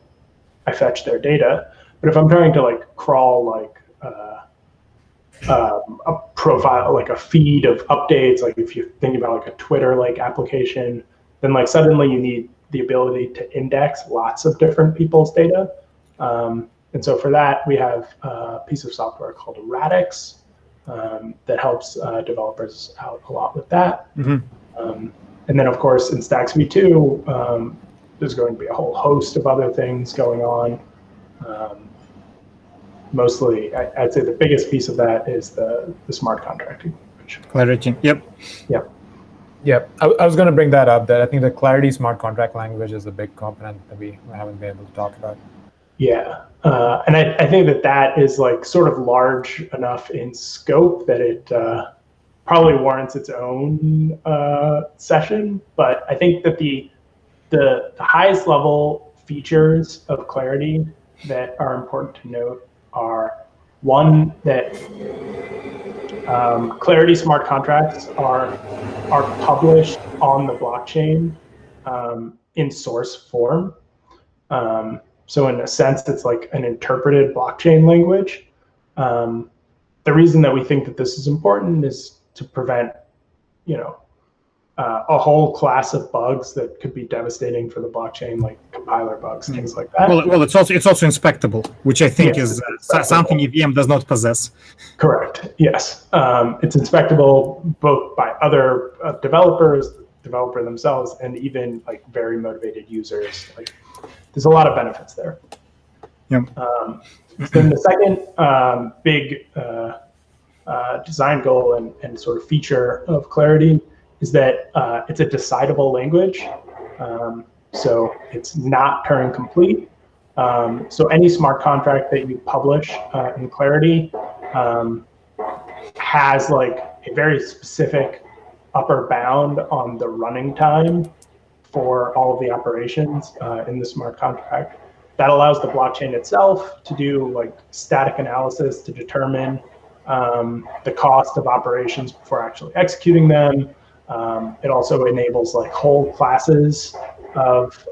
Speaker 4: I fetch their data. But if I'm trying to like crawl like a profile, like a feed of updates, like if you're thinking about like a Twitter-like application, then like suddenly you need the ability to index lots of different people's data. And so for that, we have a piece of software called Radix that helps developers out a lot with that. And then of course in Stacks v2, there's going to be a whole host of other things going on. Mostly, I'd say the biggest piece of that is the smart contracting.
Speaker 1: Clarity. Yep.
Speaker 2: I was going to bring that up. That I think the Clarity smart contract language is a big component that we haven't been able to talk about.
Speaker 4: Yeah, and I think that is like sort of large enough in scope that it probably warrants its own session. But I think that the highest level features of Clarity that are important to note are, one, that Clarity smart contracts are published on the blockchain in source form. So in a sense, it's like an interpreted blockchain language. The reason that we think that this is important is to prevent, a whole class of bugs that could be devastating for the blockchain, like compiler bugs, things like that.
Speaker 1: Well, it's also inspectable, which I think is something EVM does not possess.
Speaker 4: Correct. Yes, it's inspectable both by other developers, developer themselves, and even like very motivated users. Like, there's a lot of benefits there.
Speaker 1: Yep.
Speaker 4: Then the second big design goal and sort of feature of Clarity is that it's a decidable language. So it's not Turing complete. So any smart contract that you publish in Clarity has like a very specific upper bound on the running time for all of the operations in the smart contract. That allows the blockchain itself to do like static analysis to determine the cost of operations before actually executing them. It also enables like whole classes of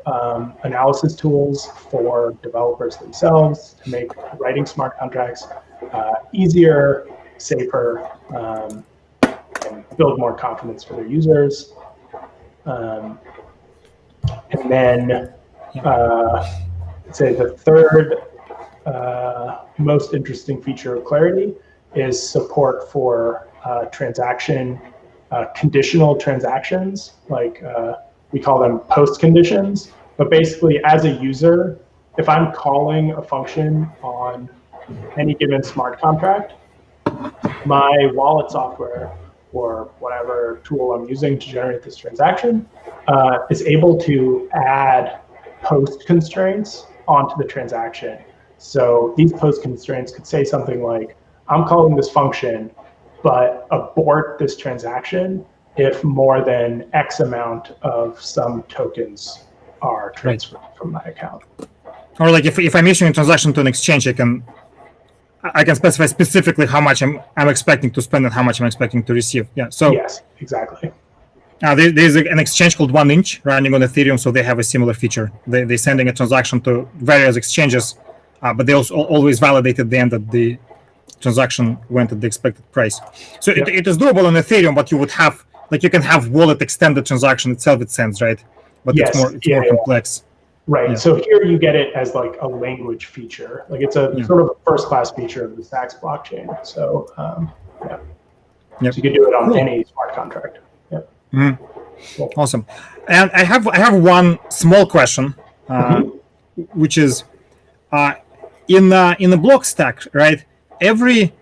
Speaker 4: analysis tools for developers themselves to make writing smart contracts easier, safer, and build more confidence for their users. And then I'd say the third most interesting feature of Clarity is support for conditional transactions, like we call them post conditions. But basically, as a user, if I'm calling a function on any given smart contract, my wallet software or whatever tool I'm using to generate this transaction is able to add post constraints onto the transaction. So these post constraints could say something like, I'm calling this function, but abort this transaction if more than X amount of some tokens are transferred from my account.
Speaker 1: Or like if I'm issuing a transaction to an exchange, I can specify specifically how much I'm expecting to spend and how much I'm expecting to receive. Yeah. So
Speaker 4: yes, exactly.
Speaker 1: There's an exchange called 1inch running on Ethereum, so they have a similar feature. They're sending a transaction to various exchanges, but they also always validate at the end that the transaction went at the expected price. So it is doable on Ethereum, but you would have, like, you can have wallet extend the transaction itself, it sends, right? But
Speaker 4: yes,
Speaker 1: it's more complex.
Speaker 4: Right. Yeah. So here you get it as like a language feature. Like it's a sort of a first-class feature of the Stacks blockchain. So so you can do it on any smart contract. Yep.
Speaker 1: Mm-hmm. Cool. Awesome. And I have one small question, which is in the Blockstack, right? Every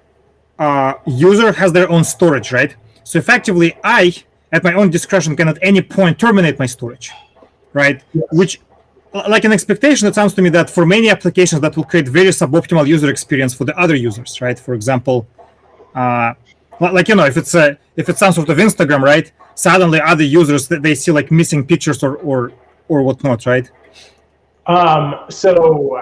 Speaker 1: user has their own storage, right? So effectively, I, at my own discretion, can at any point terminate my storage, right?
Speaker 4: Yes.
Speaker 1: Which, like an expectation, it sounds to me that for many applications that will create very suboptimal user experience for the other users, right? For example, if it's some sort of Instagram, right? Suddenly other users, they see like missing pictures or whatnot, right?
Speaker 4: So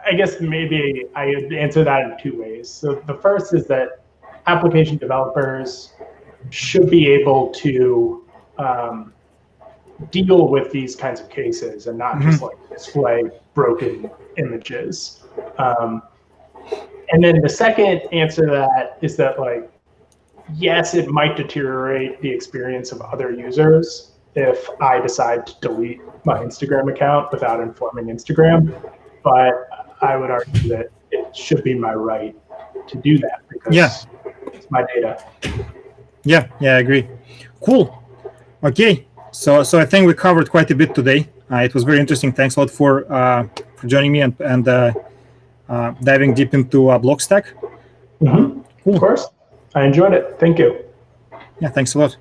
Speaker 4: I guess maybe I answer that in two ways. So the first is that application developers should be able to deal with these kinds of cases and not just like display broken images. And then the second answer to that is that, like, yes, it might deteriorate the experience of other users if I decide to delete my Instagram account without informing Instagram. But I would argue that it should be my right to do that because it's my data.
Speaker 1: Yeah, I agree. Cool. Okay, so I think we covered quite a bit today. It was very interesting. Thanks a lot for joining me and diving deep into Blockstack.
Speaker 4: Cool. Of course. I enjoyed it. Thank you.
Speaker 1: Yeah, thanks a lot.